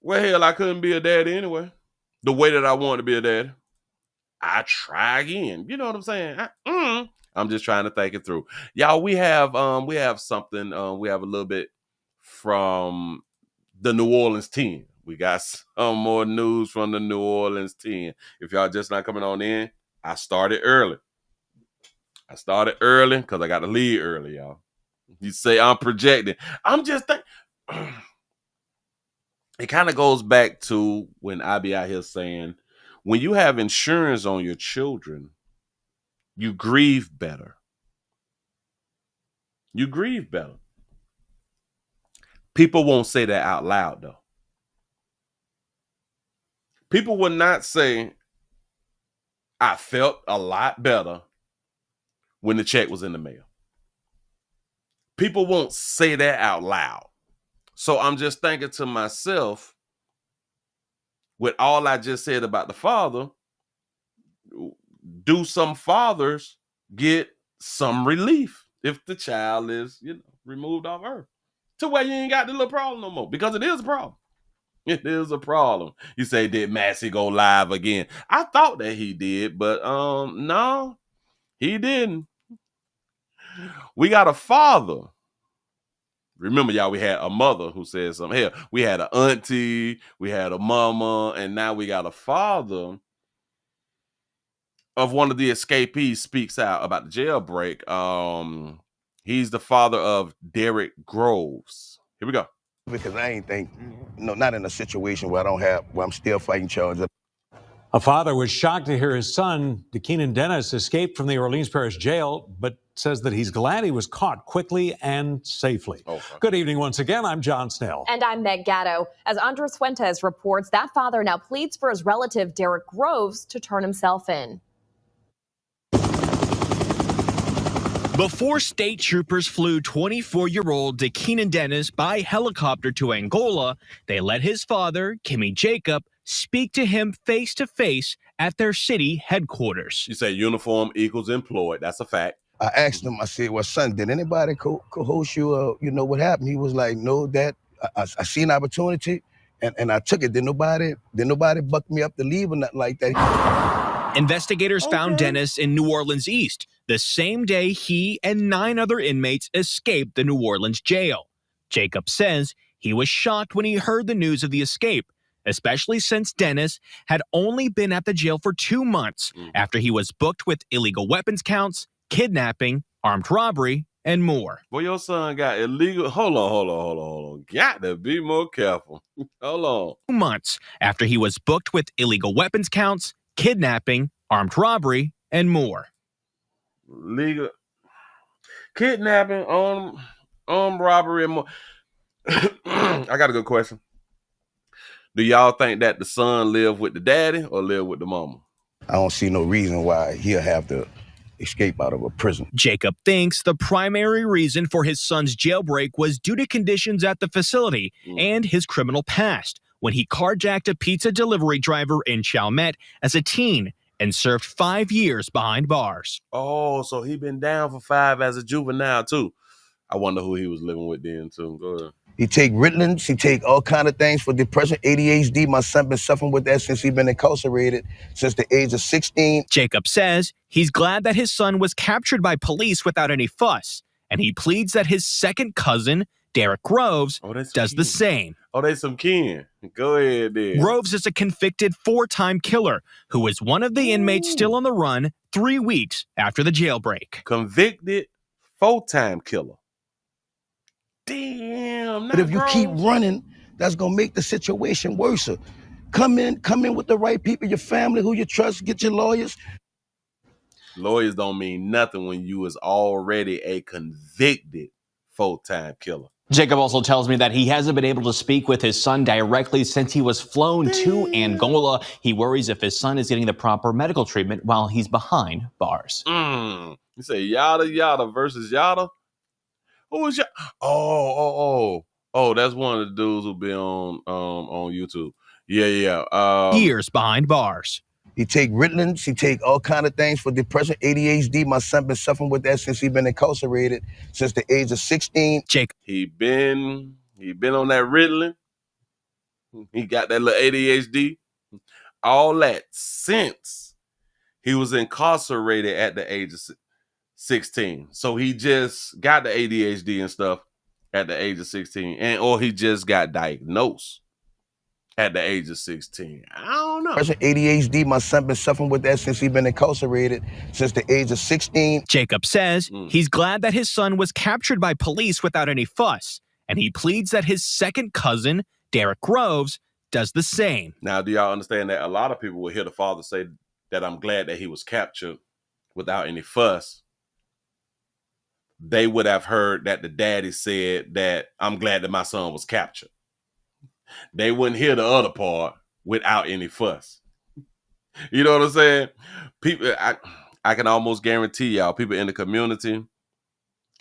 well, hell, I couldn't be a daddy anyway, the way that I want to be a daddy. I try again. You know what I'm saying? I'm just trying to think it through. Y'all, we have something. We have a little bit from the New Orleans 10. We got some more news from the New Orleans 10. If y'all just not coming on in, I started early because I got to leave early, y'all. You say I'm projecting. I'm just thinking. It kind of goes back to when I be out here saying, when you have insurance on your children, you grieve better. People won't say that out loud, though. People will not say, I felt a lot better when the check was in the mail. People won't say that out loud. So I'm just thinking to myself, with all I just said about the father, do some fathers get some relief if the child is, removed off earth? To where you ain't got the little problem no more. Because it is a problem. It is a problem. You say, did Massey go live again? I thought that he did, but no, he didn't. We got a father. Remember, y'all, we had a mother who said something. Hell, we had an auntie, we had a mama, and now we got a father of one of the escapees speaks out about the jailbreak. He's the father of Derek Groves. Here we go. Because I ain't not in a situation where I'm still fighting charges. A father was shocked to hear his son, DeKeenan Dennis, escaped from the Orleans Parish jail, but says that he's glad he was caught quickly and safely. Okay. Good evening once again. I'm John Snell. And I'm Meg Gatto. As Andres Fuentes reports, that father now pleads for his relative, Derek Groves, to turn himself in. Before state troopers flew 24-year-old DeKeenan Dennis by helicopter to Angola, they let his father, Kimmy Jacob, speak to him face-to-face at their city headquarters. You say uniform equals employed. That's a fact. I asked him, I said, well, son, did anybody coerce you? You know what happened? He was like, no, Dad, I seen opportunity and I took it. Did nobody buck me up to leave or nothing like that? Investigators found Dennis in New Orleans East the same day he and 9 other inmates escaped the New Orleans jail. Jacob says he was shocked when he heard the news of the escape, especially since Dennis had only been at the jail for 2 months after he was booked with illegal weapons counts, kidnapping, armed robbery, and more. Boy, your son got illegal. Hold on. Got to be more careful. Hold on. 2 months after he was booked with illegal weapons counts, kidnapping, armed robbery, and more. Legal kidnapping, armed robbery, and more. I got a good question. Do y'all think that the son live with the daddy or live with the mama? I don't see no reason why he'll have to escape out of a prison. Jacob thinks the primary reason for his son's jailbreak was due to conditions at the facility and his criminal past, when he carjacked a pizza delivery driver in Chalmette as a teen and served 5 years behind bars. Oh, so he been down for 5 as a juvenile too. I wonder who he was living with then too. Go ahead. He take Ritalin, he take all kind of things for depression, ADHD. My son been suffering with that since he been incarcerated since the age of 16. Jacob says he's glad that his son was captured by police without any fuss, and he pleads that his second cousin, Derek Groves, does the same. Oh, they some kin. Go ahead then. Groves is a convicted 4-time killer who is one of the inmates still on the run 3 weeks after the jailbreak. Convicted 4-time killer. Damn. But if you keep running, that's gonna make the situation worse. Come in with the right people, your family, who you trust, get your lawyers. Lawyers don't mean nothing when you is already a convicted 4-time killer. Jacob also tells me that he hasn't been able to speak with his son directly since he was flown to Angola. He worries if his son is getting the proper medical treatment while he's behind bars. You say yada versus yada? Who is y'all? Oh, that's one of the dudes who be on YouTube. Yeah. Years behind bars. He take Ritalin, he take all kind of things for depression, ADHD. My son been suffering with that since he been incarcerated since the age of 16. Jacob. He been on that Ritalin. He got that little ADHD. All that since he was incarcerated at the age of 16. So he just got the ADHD and stuff at the age of 16, or he just got diagnosed at the age of 16. I don't know. ADHD, my son been suffering with that since he been incarcerated since the age of 16. Jacob says he's glad that his son was captured by police without any fuss, and he pleads that his second cousin, Derek Groves, does the same. Now, do y'all understand that a lot of people will hear the father say that I'm glad that he was captured without any fuss? They would have heard that the daddy said that I'm glad that my son was captured. They wouldn't hear the other part without any fuss. You know what I'm saying? People, I can almost guarantee y'all, people in the community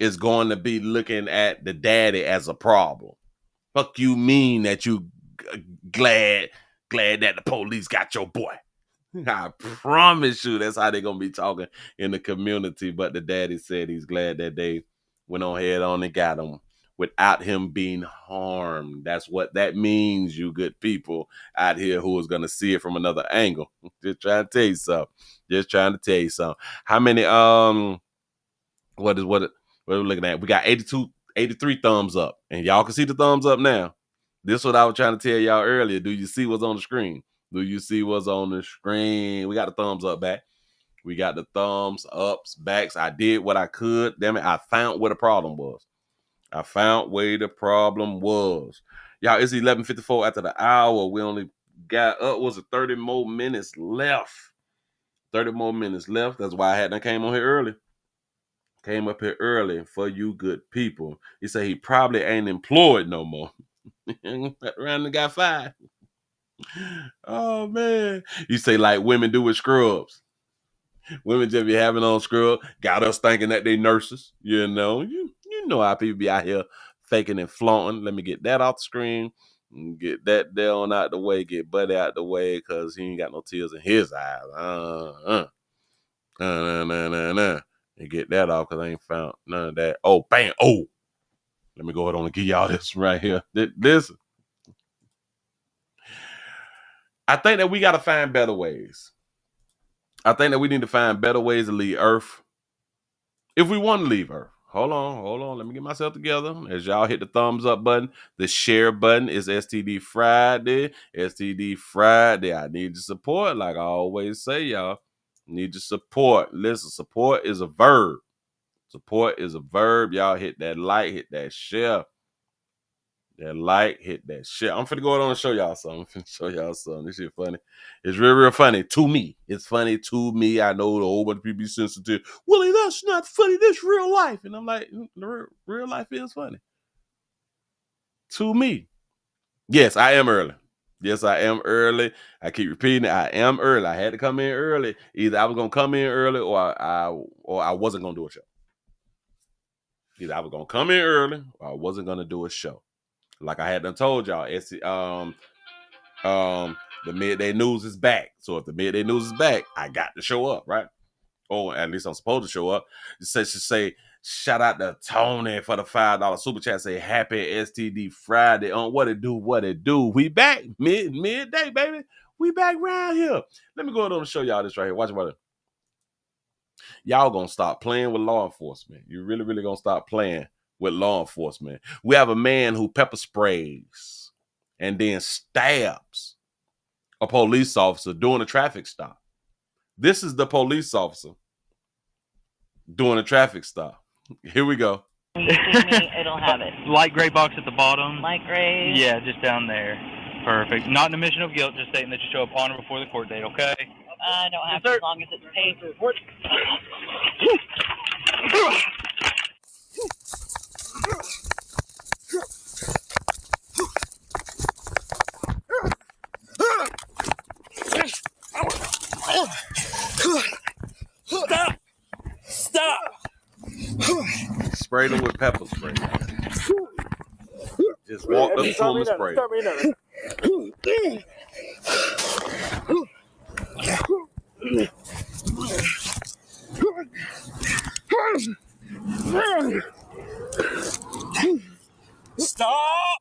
is going to be looking at the daddy as a problem. Fuck you mean that you glad that the police got your boy? I promise you that's how they're going to be talking in the community. But the daddy said he's glad that they went on ahead on and got him without him being harmed. That's what that means, you good people out here who is going to see it from another angle. Just trying to tell you something. How many, what are we looking at? We got 83 thumbs up. And y'all can see the thumbs up now. This is what I was trying to tell y'all earlier. Do you see what's on the screen? Do you see what's on the screen? We got the thumbs up back. We got the thumbs ups, backs. I did what I could. Damn it, I found where the problem was. Y'all, it's 11:54 after the hour. We only got 30 more minutes left. 30 more minutes left. That's why I came on here early. Came up here early for you good people. He said he probably ain't employed no more. Around the guy 5. Oh man. You say like women do with scrubs. Women just be having on scrub, got us thinking that they nurses, you know. You know how people be out here faking and flaunting. Let me get that off the screen. Get that down out the way. Get Buddy out the way because he ain't got no tears in his eyes. and get that off because I ain't found none of that. Oh, bam. Oh, let me go ahead on and give y'all this right here. This. I think that we got to find better ways. I think that we need to find better ways to leave Earth. If we want to leave Earth. Hold on. Let me get myself together. As y'all hit the thumbs up button, the share button is STD Friday. STD Friday. I need your support. Like I always say, y'all. Need your support. Listen, support is a verb. Support is a verb. Y'all hit that like, hit that share. That like, hit that share. I'm finna go on and show y'all something. This shit funny. It's real funny to me. It's funny to me. I know the whole bunch of people be sensitive. Willie, that's not funny. That's real life. And I'm like, real life is funny. To me. Yes, I am early. Yes, I am early. I keep repeating it. I am early. I had to come in early. Either I was gonna come in early or I wasn't gonna do a show. Either I was gonna come in early or I wasn't gonna do a show. Like I had done told y'all, the midday news is back. So if the midday news is back, I got to show up, right? Or at least I'm supposed to show up. It says to say, shout out to Tony for the $5 super chat. Say happy STD Friday on what it do. We back midday, baby. We back around here. Let me go ahead and show y'all this right here. Watch it. Y'all gonna stop playing with law enforcement. You really gonna stop playing with law enforcement. We have a man who pepper sprays and then stabs a police officer doing a traffic stop. This is the police officer doing a traffic stop. Here we go. It'll have it. Light gray box at the bottom. Light gray? Yeah, just down there. Perfect. Not an admission of guilt, just stating that you show up on or before the court date, okay? I don't have to as long as it's paid for report. Stop! Sprayed him with pepper spray. Just walked up to him and sprayed. Stop!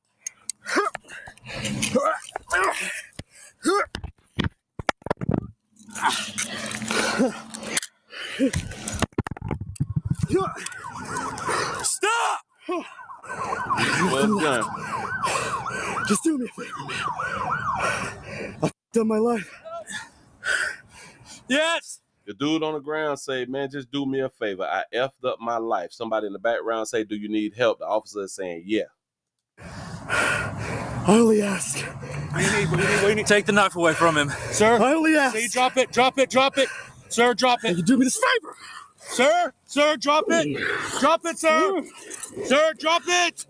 Stop! Well done. Just do me a favor, man. I've done my life. Yes! The dude on the ground say, man, just do me a favor. I effed up my life. Somebody in the background say, do you need help? The officer is saying, yeah. I only ask. What do you need? Take the knife away from him. Sir? I only ask. Say drop it. Sir, drop it. Can you do me this favor? Sir, drop it. Drop it, sir. Sir, drop it.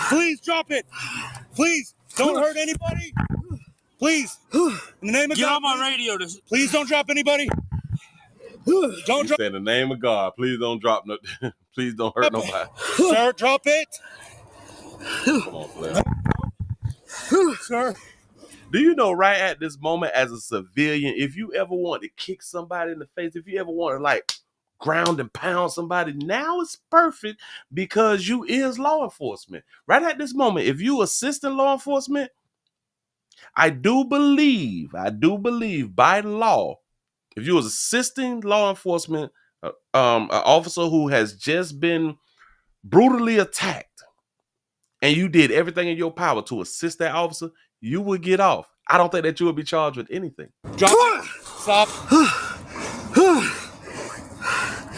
Please drop it. Please, don't hurt anybody. Please, in the name of God. Get on my radio. Please don't drop anybody. Don't drop. In the name of God, please don't drop no. Please don't hurt nobody. Sir, drop it. Come on, Flair. Sir. Do you know right at this moment as a civilian, if you ever want to kick somebody in the face, if you ever want to like ground and pound somebody, now it's perfect because you is law enforcement. Right at this moment, if you assisting law enforcement, I do believe by law, if you was assisting law enforcement, an officer who has just been brutally attacked, and you did everything in your power to assist that officer, you would get off. I don't think that you would be charged with anything. Drop it. Stop.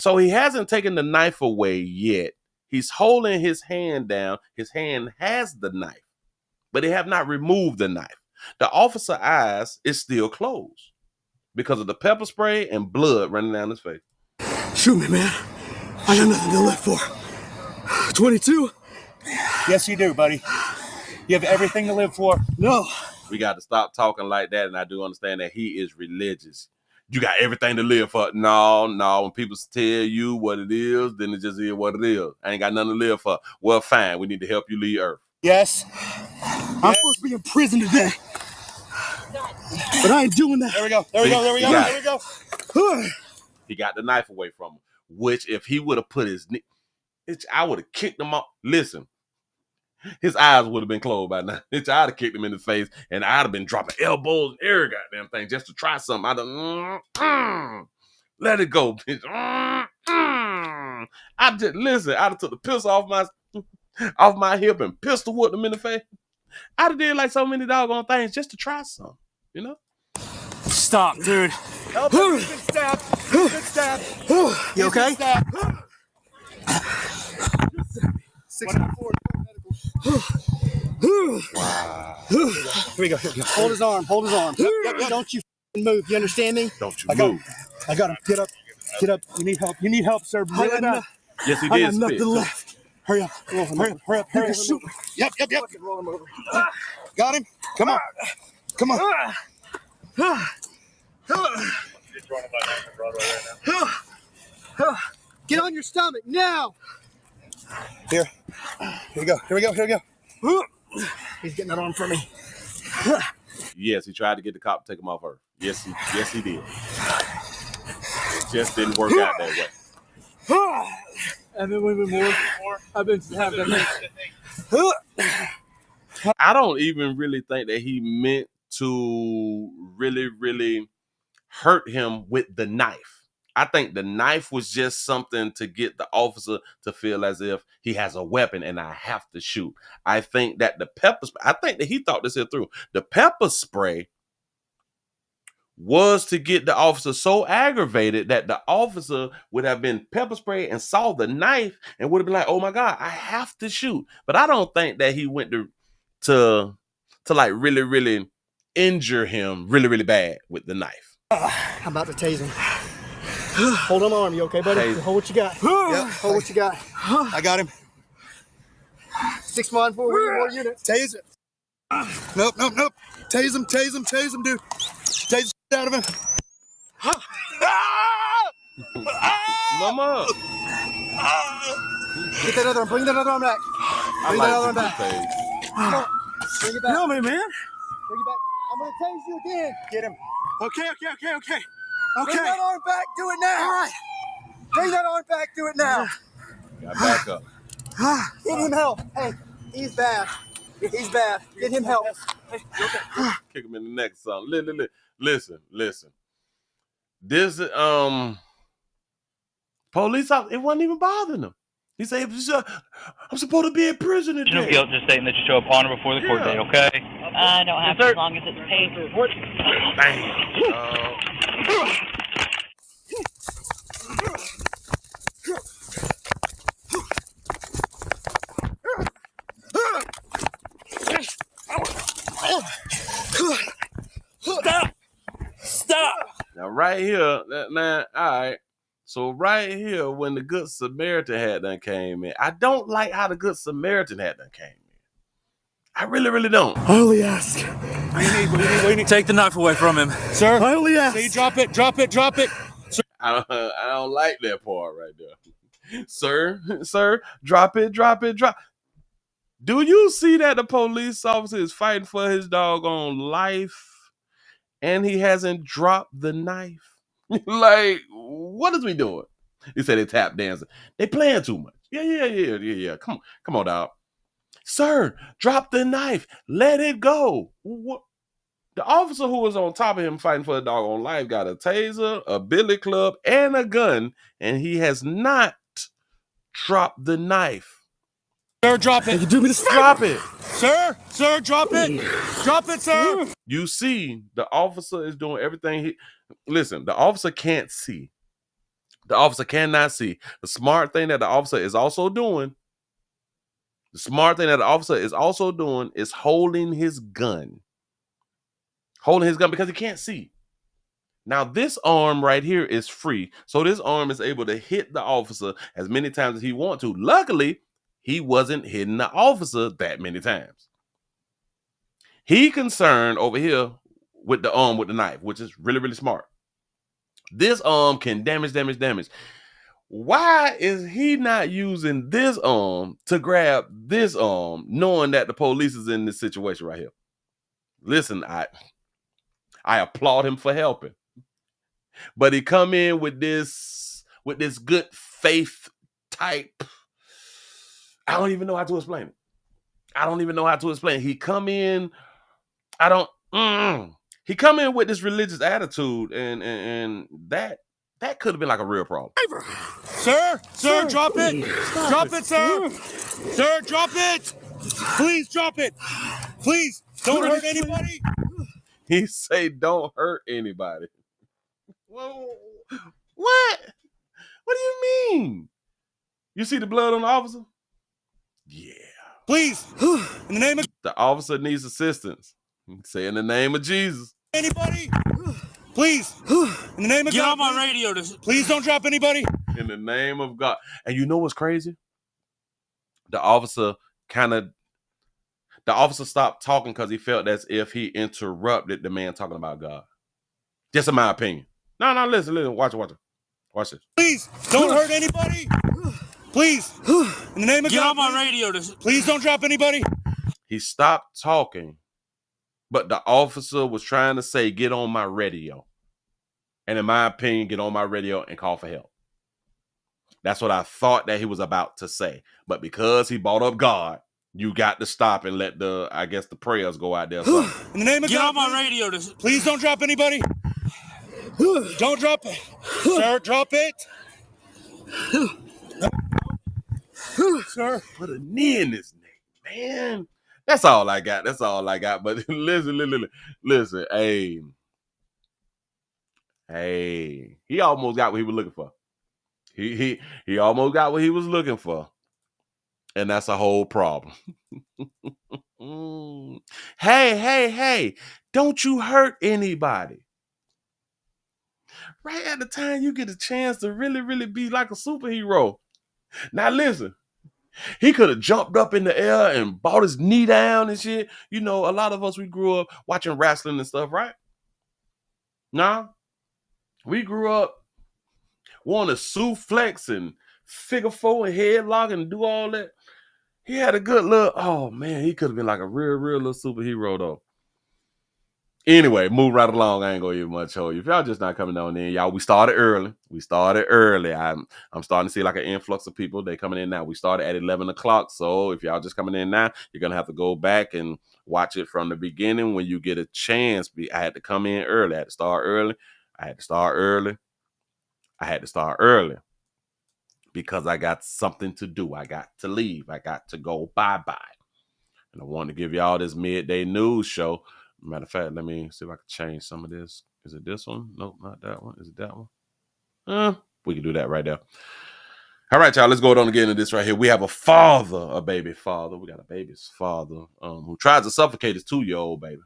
So he hasn't taken the knife away yet. He's holding his hand down. His hand has the knife, but they have not removed the knife. The officer's eyes is still closed because of the pepper spray and blood running down his face. Shoot me, man. I got nothing to live for. 22? Yes, you do, buddy. You have everything to live for. No. We got to stop talking like that, and I do understand that he is religious. You got everything to live for. No. When people tell you what it is, then it just is what it is. I ain't got nothing to live for. Well, fine. We need to help you leave Earth. Yes. I'm supposed to be in prison today. But I ain't doing that. There we go. He got the knife away from him. which if he would have put his knee, I would have kicked him off. Listen, his eyes would have been closed by now. I'd have kicked him in the face, and I'd have been dropping elbows and every goddamn thing just to try something. I'd have, let it go, bitch. I'd have took the piss off my hip and pistol whipped him in the face. I'd have did like so many doggone things just to try something, you know? Stop, dude. Good stab. Good stab. You okay? Wow. Here we go. Here we go. Hold his arm. Hold his arm. Yep. Don't you move. You understand me? Don't you move. I got him. Get up. Get up. You need help. You need help, sir. Really bad. Yes, he I did. got nothing left. Hurry up. Hurry up. Shoot. Yep. Roll him over. Got him. Come on. Come on. Get on your stomach now. Here we go. Here we go. He's getting that arm from me. Yes, he tried to get the cop to take him off her. Yes, he did. It just didn't work out that way. I've been moving more. I've been having I don't even really think that he meant to really, really hurt him with the knife. I think the knife was just something to get the officer to feel as if he has a weapon and I have to shoot. I think that I think that he thought this here through. The pepper spray was to get the officer so aggravated that the officer would have been pepper sprayed and saw the knife and would have been like, oh my God, I have to shoot. But I don't think that he went to like really, really injure him really, really bad with the knife. I'm about to tase him. Hold on my arm. You okay, buddy? Hold what you got. Yep, hold what you got. I got him. 6 months, 4 more units. Tase it. Nope. Tase him, dude. Tase the out of him. Mama. Get that other arm. Bring that other arm back. Bring that other arm back. Come on. Bring it back. Help me, man. Bring it back. I'm going to tase you again. Get him. Okay. Bring that arm back. Do it now. All right. Bring that arm back. Do it now. Got back up. Get him help. Hey, he's bad. Get him help. Kick him in the neck or something. Listen. This police officer, it wasn't even bothering him. He said, I'm supposed to be in prison today. No guilt, just stating that you show up on or before the court date, okay? I don't have to, as long as it's paid. Bang. Stop! Now, right here, all right. So right here, when the Good Samaritan had done came in, I don't like how the Good Samaritan had done came in. I really, really don't. I only ask. We need to take the knife away from him. Sir, I only ask. See, drop it. Sir. I don't like that part right there. Sir, drop it. Do you see that the police officer is fighting for his doggone life and he hasn't dropped the knife? Like, what is we doing? He said they tap dancing. They playing too much. Yeah. Come on, dog. Sir, drop the knife. Let it go. What? The officer who was on top of him fighting for the doggone life got a taser, a billy club, and a gun, and he has not dropped the knife. Sir, drop it. You do me this favor. Drop it. Sir, drop it. Drop it, sir. You see, the officer is doing everything listen, the officer can't see. The officer cannot see. The smart thing that the officer is also doing is holding his gun. Because he can't see. Now, this arm right here is free. So this arm is able to hit the officer as many times as he wants to. Luckily, he wasn't hitting the officer that many times. He concerned over here with the arm with the knife, which is really, really smart. This arm can damage. Why is he not using this arm to grab this arm, knowing that the police is in this situation right here? Listen, I applaud him for helping. But he come in with this with this good faith type. I don't even know how to explain it. I don't even know how to explain it. He come in, he come in with this religious attitude, and that could have been like a real problem. Sir, drop it. Drop it, sir. Sir, drop it. Please drop it. Please, don't hurt anybody. He say, don't hurt anybody. Whoa. What? What do you mean? You see the blood on the officer? Yeah. Please, in the name of... The officer needs assistance. Say in the name of Jesus. Anybody? Please, in the name of God. Get on my radio. Please don't drop anybody. In the name of God. And you know what's crazy? The officer stopped talking because he felt as if he interrupted the man talking about God. Just in my opinion. No, listen. Watch it. Watch it. Please, don't hurt anybody. Please, in the name of God. Get on my radio. Please don't drop anybody. He stopped talking, but the officer was trying to say, get on my radio. And in my opinion, get on my radio and call for help. That's what I thought that he was about to say. But because he brought up God, you got to stop and let the prayers go out there. In the name of God. Get on my radio. Please don't drop anybody. Don't drop it. Sir, drop it. Sir, put a knee in this neck, man. That's all I got. But listen. Hey, he almost got what he was looking for. He almost got what he was looking for. And that's a whole problem. Hey, don't you hurt anybody. Right at the time you get a chance to really, really be like a superhero. Now listen, he could have jumped up in the air and brought his knee down and shit. You know, a lot of us, we grew up watching wrestling and stuff, right? Nah, we grew up wanting to suplex and figure four and headlock and do all that. He had a good look. Oh man, he could have been like a real little superhero though. Anyway, move right along. I ain't gonna give much hold you. If y'all just not coming on in, y'all, we started early. I'm starting to see like an influx of people. They coming in now. We started at 11 o'clock. So if y'all just coming in now, you're gonna have to go back and watch it from the beginning when you get a chance. I had to come in early. I had to start early because I got something to do. I got to leave. I got to go bye-bye. And I wanted to give y'all this midday news show. Matter of fact, let me see if I can change some of this. Is it this one? Nope, not that one. Is it that one? We can do that right there. All right, y'all, let's go on again to this right here. We have a baby father. We got a baby's father who tries to suffocate his 2-year-old baby.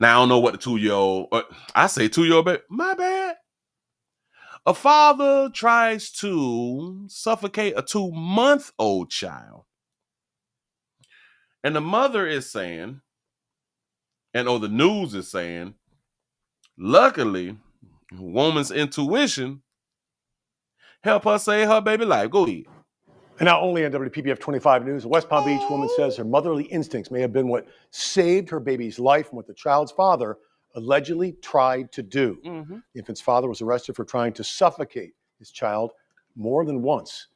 Now, I don't know what the 2-year-old, I say 2-year-old baby, my bad. A father tries to suffocate a 2-month-old child. And the mother is saying, the news is saying, luckily, woman's intuition helped her save her baby life. Go ahead. And not only on WPBF 25 News, a West Palm Beach woman says her motherly instincts may have been what saved her baby's life and what the child's father allegedly tried to do. Mm-hmm. The infant's father was arrested for trying to suffocate his child more than once.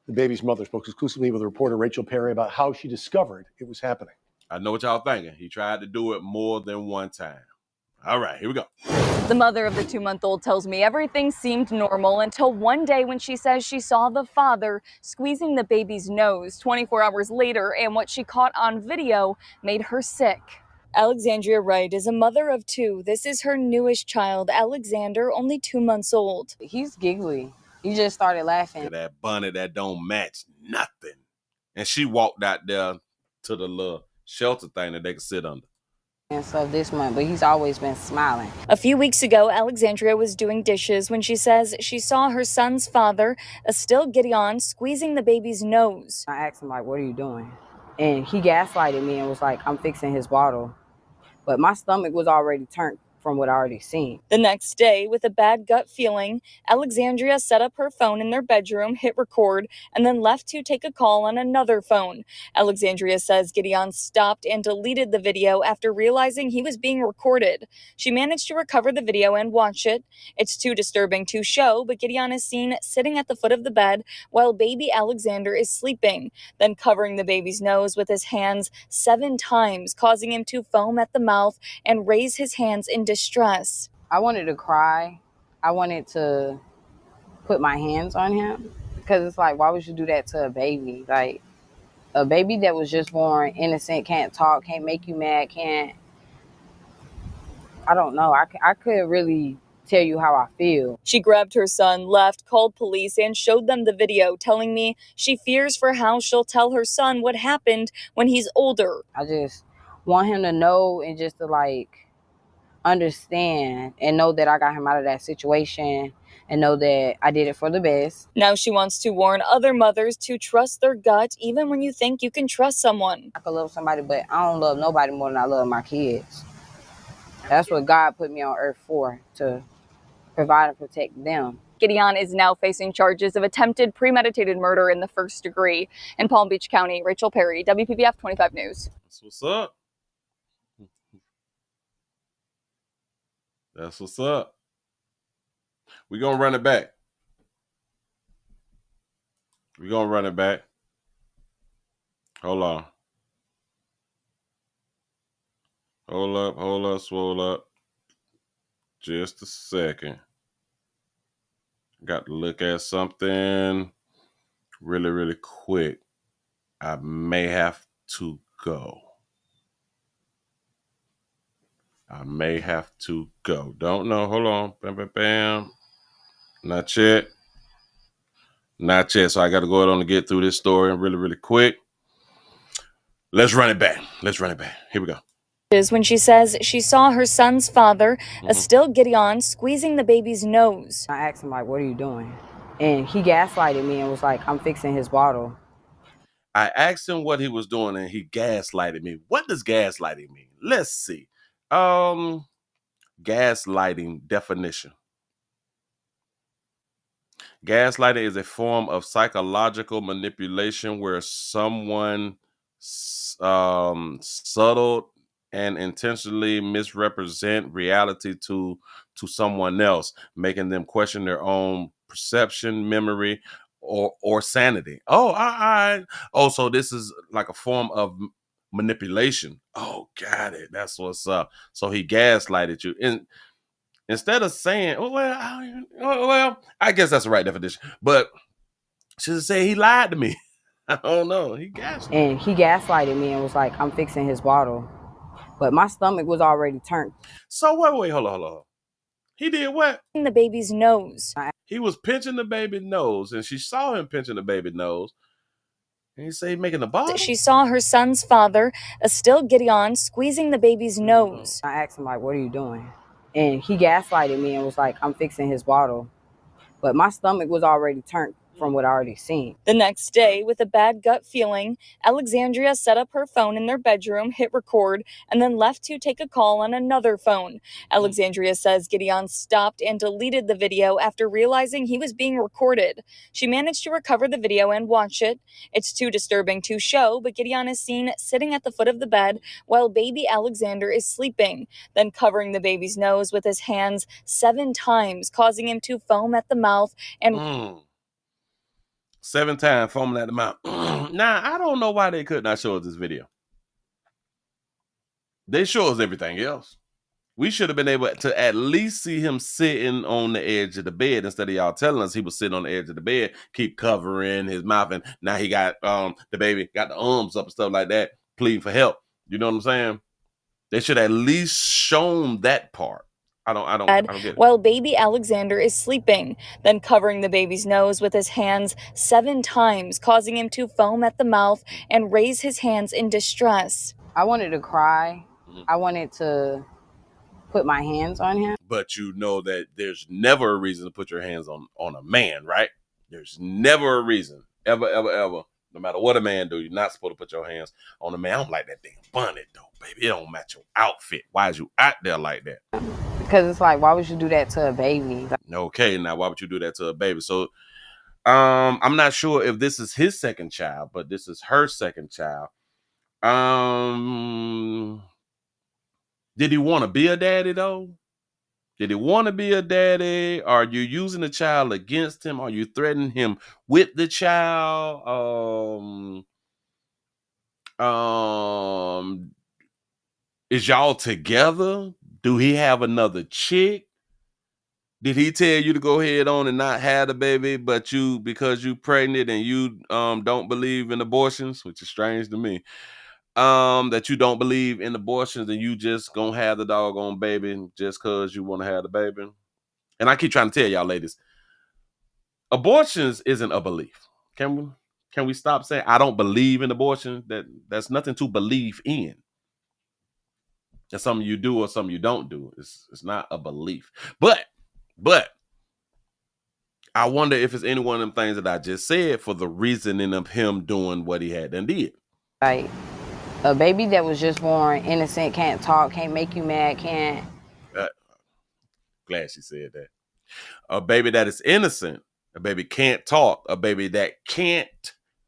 The baby's mother spoke exclusively with reporter Rachel Perry about how she discovered it was happening. I know what y'all thinking. He tried to do it more than one time. All right, here we go. The mother of the 2-month-old tells me everything seemed normal until one day when she says she saw the father squeezing the baby's nose 24 hours later, and what she caught on video made her sick. Alexandria Wright is a mother of 2. This is her newest child, Alexander, only 2 months old. He's giggly. He just started laughing. That bunny that don't match nothing. And she walked out there to the little shelter thing that they could sit under. And so this month, but he's always been smiling. A few weeks ago, Alexandria was doing dishes when she says she saw her son's father, still Gideon, squeezing the baby's nose. I asked him, like, what are you doing? And he gaslighted me and was like, I'm fixing his bottle. But my stomach was already turned from what I already seen. The next day, with a bad gut feeling, Alexandria set up her phone in their bedroom, hit record, and then left to take a call on another phone. Alexandria says Gideon stopped and deleted the video after realizing he was being recorded. She managed to recover the video and watch it. It's too disturbing to show, but Gideon is seen sitting at the foot of the bed while baby Alexander is sleeping, then covering the baby's nose with his hands 7 times, causing him to foam at the mouth and raise his hands in distress. I wanted to cry. I wanted to put my hands on him because it's like, why would you do that to a baby? Like, a baby that was just born innocent, can't talk, can't make you mad, I don't know. I couldn't really tell you how I feel. She grabbed her son, left, called police, and showed them the video, telling me she fears for how she'll tell her son what happened when he's older. I just want him to know and just to understand and know that I got him out of that situation and know that I did it for the best. Now she wants to warn other mothers to trust their gut even when you think you can trust someone. I could love somebody, but I don't love nobody more than I love my kids. That's what God put me on earth for, to provide and protect them. Gideon is now facing charges of attempted premeditated murder in the first degree. In Palm Beach County, Rachel Perry, WPBF 25 News. That's what's up. That's what's up. We're going to run it back. We're going to run it back. Hold on. Hold up, swole up. Just a second. Got to look at something really, really quick. I may have to go. Don't know. Hold on. Bam, bam, bam. Not yet. So I got to go ahead and get through this story really, really quick. Let's run it back. Here we go. Is when she says she saw her son's father, a still Gideon, squeezing the baby's nose. I asked him, like, what are you doing? And he gaslighted me and was like, I'm fixing his bottle. I asked him what he was doing and he gaslighted me. What does gaslighting mean? Let's see. Gaslighting definition. Gaslighting is a form of psychological manipulation where someone subtle and intentionally misrepresent reality to someone else, making them question their own perception, memory, or sanity. So this is like a form of manipulation. Oh, got it. That's what's up. So he gaslighted you. And instead of saying, I guess that's the right definition. But she just say he lied to me. I don't know. He gaslighted me and was like, I'm fixing his bottle. But my stomach was already turned. So wait, hold on. He did what? The baby's nose. He was pinching the baby's nose, and she saw him pinching the baby's nose. And he said he's making a bottle? She saw her son's father, a still Gideon, squeezing the baby's nose. I asked him, like, what are you doing? And he gaslighted me and was like, I'm fixing his bottle. But my stomach was already turned from what I already seen. The next day, with a bad gut feeling, Alexandria set up her phone in their bedroom, hit record, and then left to take a call on another phone. Alexandria says Gideon stopped and deleted the video after realizing he was being recorded. She managed to recover the video and watch it. It's too disturbing to show, but Gideon is seen sitting at the foot of the bed while baby Alexander is sleeping, then covering the baby's nose with his hands 7 times, causing him to foam at the mouth and 7 times foaming at the mouth. Now, I don't know why they could not show us this video. They show us everything else. We should have been able to at least see him sitting on the edge of the bed instead of y'all telling us he was sitting on the edge of the bed, keep covering his mouth, and now he got the baby got the arms up and stuff like that, pleading for help. You know what I'm saying? They should at least shown that part. I don't get it. While baby Alexander is sleeping, then covering the baby's nose with his hands 7 times, causing him to foam at the mouth and raise his hands in distress. I wanted to cry. I wanted to put my hands on him. But you know that there's never a reason to put your hands on a man, right? There's never a reason, ever. No matter what a man do, you're not supposed to put your hands on a man. I don't like that damn bonnet though, baby. It don't match your outfit. Why is you out there like that? Because it's like, why would you do that to a baby? Okay, now why would you do that to a baby? So I'm not sure if this is his second child, but this is her second child. Did he want to be a daddy though? Did he want to be a daddy? Are you using the child against him? Are you threatening him with the child? Is y'all together? Do he have another chick? Did he tell you to go ahead on and not have the baby, but you, because you pregnant and you don't believe in abortions, which is strange to me, that you don't believe in abortions and you just gonna have the doggone baby just because you want to have the baby? And I keep trying to tell y'all ladies, abortions isn't a belief. Can we stop saying I don't believe in abortion? That's nothing to believe in. That's something you do or something you don't do. It's not a belief. But I wonder if it's any one of them things that I just said for the reasoning of him doing what he had done did. Like, a baby that was just born innocent, can't talk, can't make you mad, can't. Glad she said that. A baby that is innocent, a baby can't talk, a baby that can't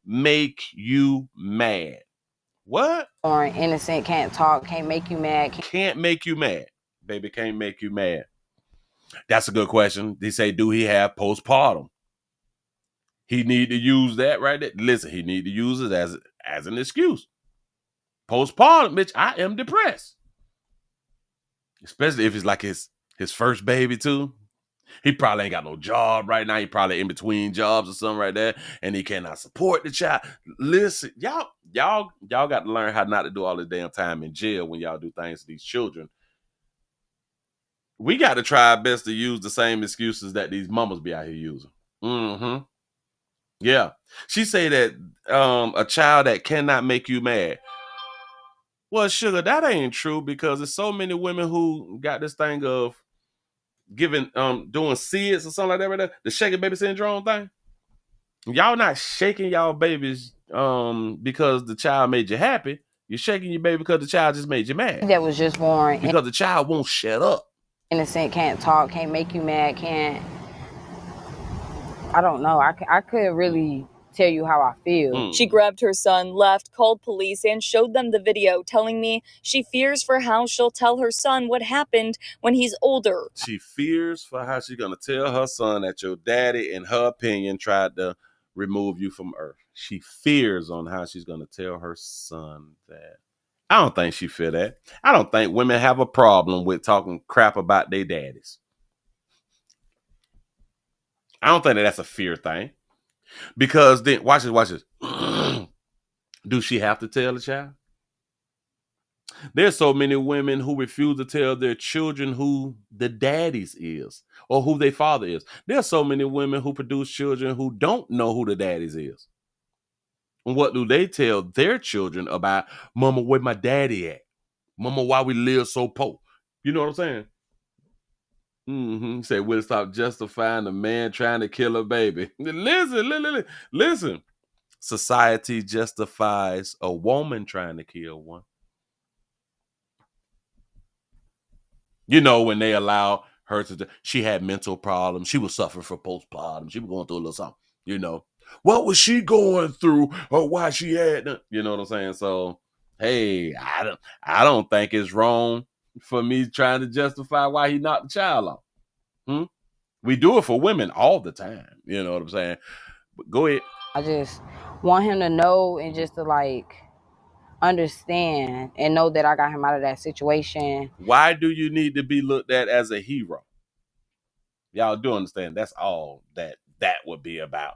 make you mad. What? Born innocent, can't talk, can't make you mad. Can't make you mad. Baby can't make you mad. That's a good question. They say, do he have postpartum? He need to use that right there. Listen, he need to use it as an excuse. Postpartum, bitch, I am depressed. Especially if it's like his first baby too. He probably ain't got no job right now. He probably in between jobs or something right there, and he cannot support the child. Listen, y'all got to learn how not to do all this damn time in jail when y'all do things to these children. We got to try our best to use the same excuses that these mamas be out here using. Yeah. She say that a child that cannot make you mad. Well, sugar, that ain't true because there's so many women who got this thing of giving doing SIDS or something like that right there, the shaking baby syndrome thing. Y'all not shaking y'all babies because the child made you happy. You're shaking your baby because the child just made you mad. That was just born because the child won't shut up. Innocent, can't talk, can't make you mad, can't. I don't know. I couldn't really tell you how I feel. She grabbed her son, left, called police, and showed them the video, telling me she fears for how she'll tell her son what happened when he's older. She fears for how she's going to tell her son that your daddy, in her opinion, tried to remove you from earth. She fears on how she's going to tell her son that. I don't think she feel that. I don't think women have a problem with talking crap about their daddies. I don't think that's a fear thing. Because then, watch this. Do she have to tell the child? There's so many women who refuse to tell their children who the daddies is or who their father is. There's so many women who produce children who don't know who the daddies is. And what do they tell their children about? Mama, where my daddy at? Mama, why we live so poor? You know what I'm saying? Say, we'll stop justifying a man trying to kill a baby. Listen. Society justifies a woman trying to kill one. You know, when they allow her to, she had mental problems. She was suffering from postpartum. She was going through a little something, you know. What was she going through or why she had that? You know what I'm saying? So, hey, I don't think it's wrong for me trying to justify why he knocked the child off. We do it for women all the time. You know what I'm saying? But go ahead. I just want him to know and just to like understand and know that I got him out of that situation. Why do you need to be looked at as a hero? Y'all do understand that's all that would be about.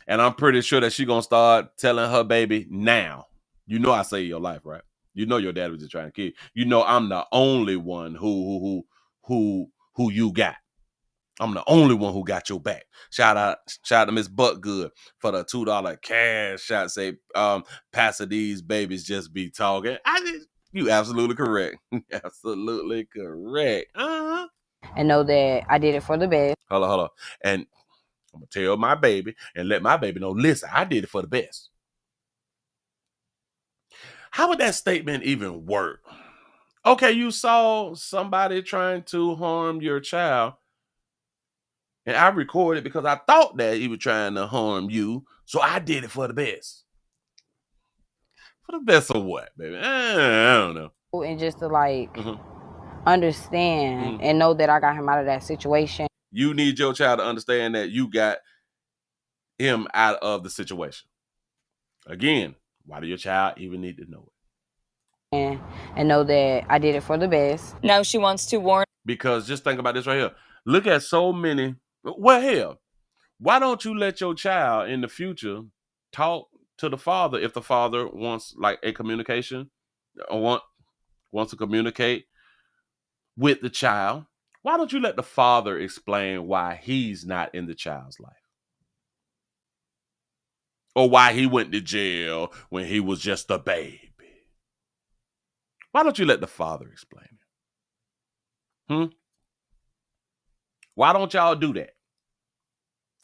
And I'm pretty sure that she's going to start telling her baby now. You know I saved your life, right? You know your dad was just trying to kill you. You know I'm the only one who you got. I'm the only one who got your back. Shout out to Miss Buckgood for the $2 cash shot. Say, Pastor, these babies just be talking. You absolutely correct. Absolutely correct. And know that I did it for the best. Hold on. And I'm going to tell my baby and let my baby know, listen, I did it for the best. How would that statement even work? Okay, you saw somebody trying to harm your child, and I recorded because I thought that he was trying to harm you, so I did it for the best. For the best of what, baby? I don't know. And just to like understand and know that I got him out of that situation. You need your child to understand that you got him out of the situation. Again, why do your child even need to know it? And know that I did it for the best. Now she wants to warn. Because just think about this right here. Look at so many. Well, hell, why don't you let your child in the future talk to the father if the father wants like a communication or wants to communicate with the child? Why don't you let the father explain why he's not in the child's life? Or why he went to jail when he was just a baby? Why don't you let the father explain it? Why don't y'all do that?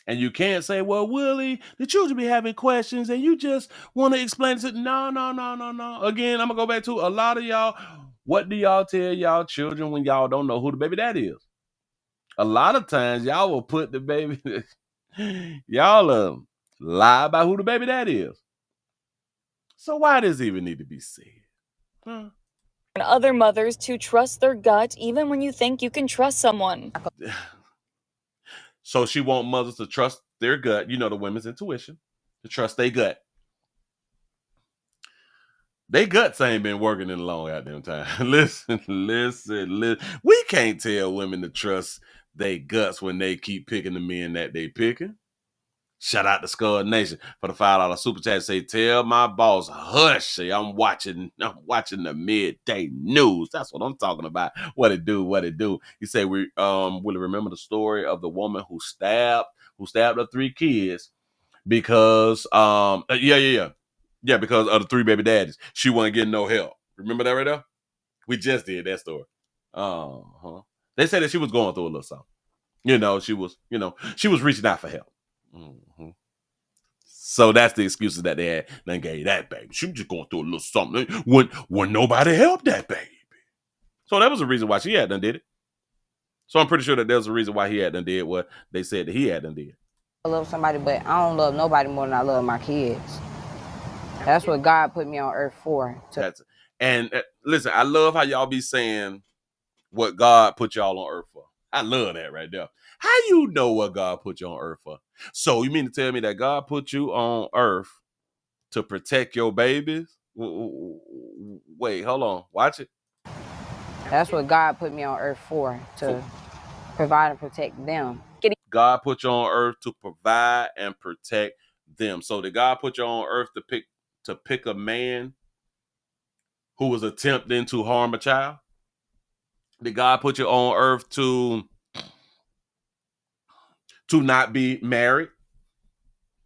And you can't say, well, Willie, the children be having questions and you just want to explain it. No. Again, I'm going to go back to a lot of y'all. What do y'all tell y'all children when y'all don't know who the baby daddy is? A lot of times y'all will put the baby, y'all lie about who the baby daddy is. So why does it even need to be said? Other mothers to trust their gut even when you think you can trust someone. So she wants mothers to trust their gut, you know, the women's intuition, to trust their gut. They guts ain't been working in a long goddamn time. Listen. We can't tell women to trust their guts when they keep picking the men that they picking. Shout out to Skull Nation for the $5 super chat. Say, tell my boss, hush. Say, I'm watching the midday news. That's what I'm talking about. What it do. He said, will remember the story of the woman who stabbed her 3 kids because because of the 3 baby daddies. She wasn't getting no help. Remember that right there? We just did that story. They said that she was going through a little something. She was reaching out for help. So that's the excuses that they had. They gave that baby. She was just going through a little something when nobody helped that baby. So that was the reason why she had done did it. So I'm pretty sure that there's a reason why he had done did what they said that he had done did. I love somebody, but I don't love nobody more than I love my kids. That's what God put me on earth for. Listen, I love how y'all be saying what God put y'all on earth for. I love that right there. How you know what God put you on earth for? So you mean to tell me that God put you on earth to protect your babies? Wait, hold on. Watch it. That's what God put me on earth for, to provide and protect them. God put you on earth to provide and protect them. So did God put you on earth to pick a man who was attempting to harm a child? Did God put you on earth to not be married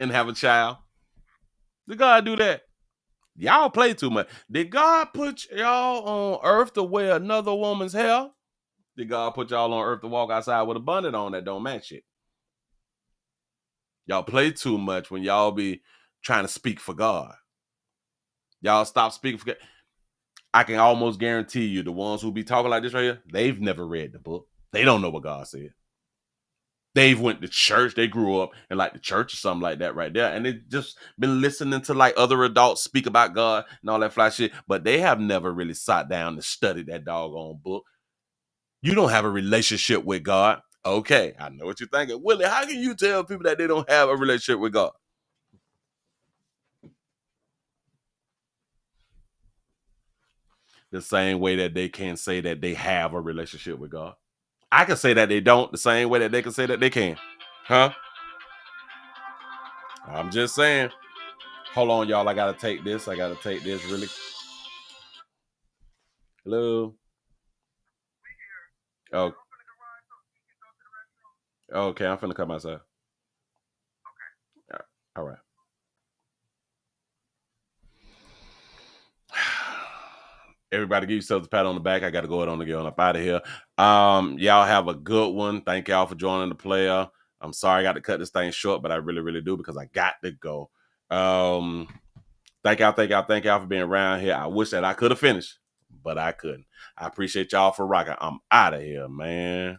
and have a child? Did God do that? Y'all play too much. Did God put y'all on earth to wear another woman's hair? Did God put y'all on earth to walk outside with a bonnet on that don't match it? Y'all play too much when y'all be trying to speak for God. Y'all stop speaking for God. I can almost guarantee you the ones who be talking like this right here, they've never read the book. They don't know what God said. They've went to church. They grew up in like the church or something like that right there. And they just been listening to like other adults speak about God and all that fly shit. But they have never really sat down and studied that doggone book. You don't have a relationship with God. Okay, I know what you're thinking. Willie, how can you tell people that they don't have a relationship with God? The same way that they can say that they have a relationship with God. I can say that they don't the same way that they can say that they can. Huh? I'm just saying. Hold on, y'all. I got to take this. Really. Hello. Oh. Okay, I'm finna come outside. Okay. All right. Everybody give yourselves a pat on the back. I got to go on and get on up out of here. Y'all have a good one. Thank y'all for joining the player. I'm sorry I got to cut this thing short, but I really, really do because I got to go. Thank y'all for being around here. I wish that I could have finished, but I couldn't. I appreciate y'all for rocking. I'm out of here, man.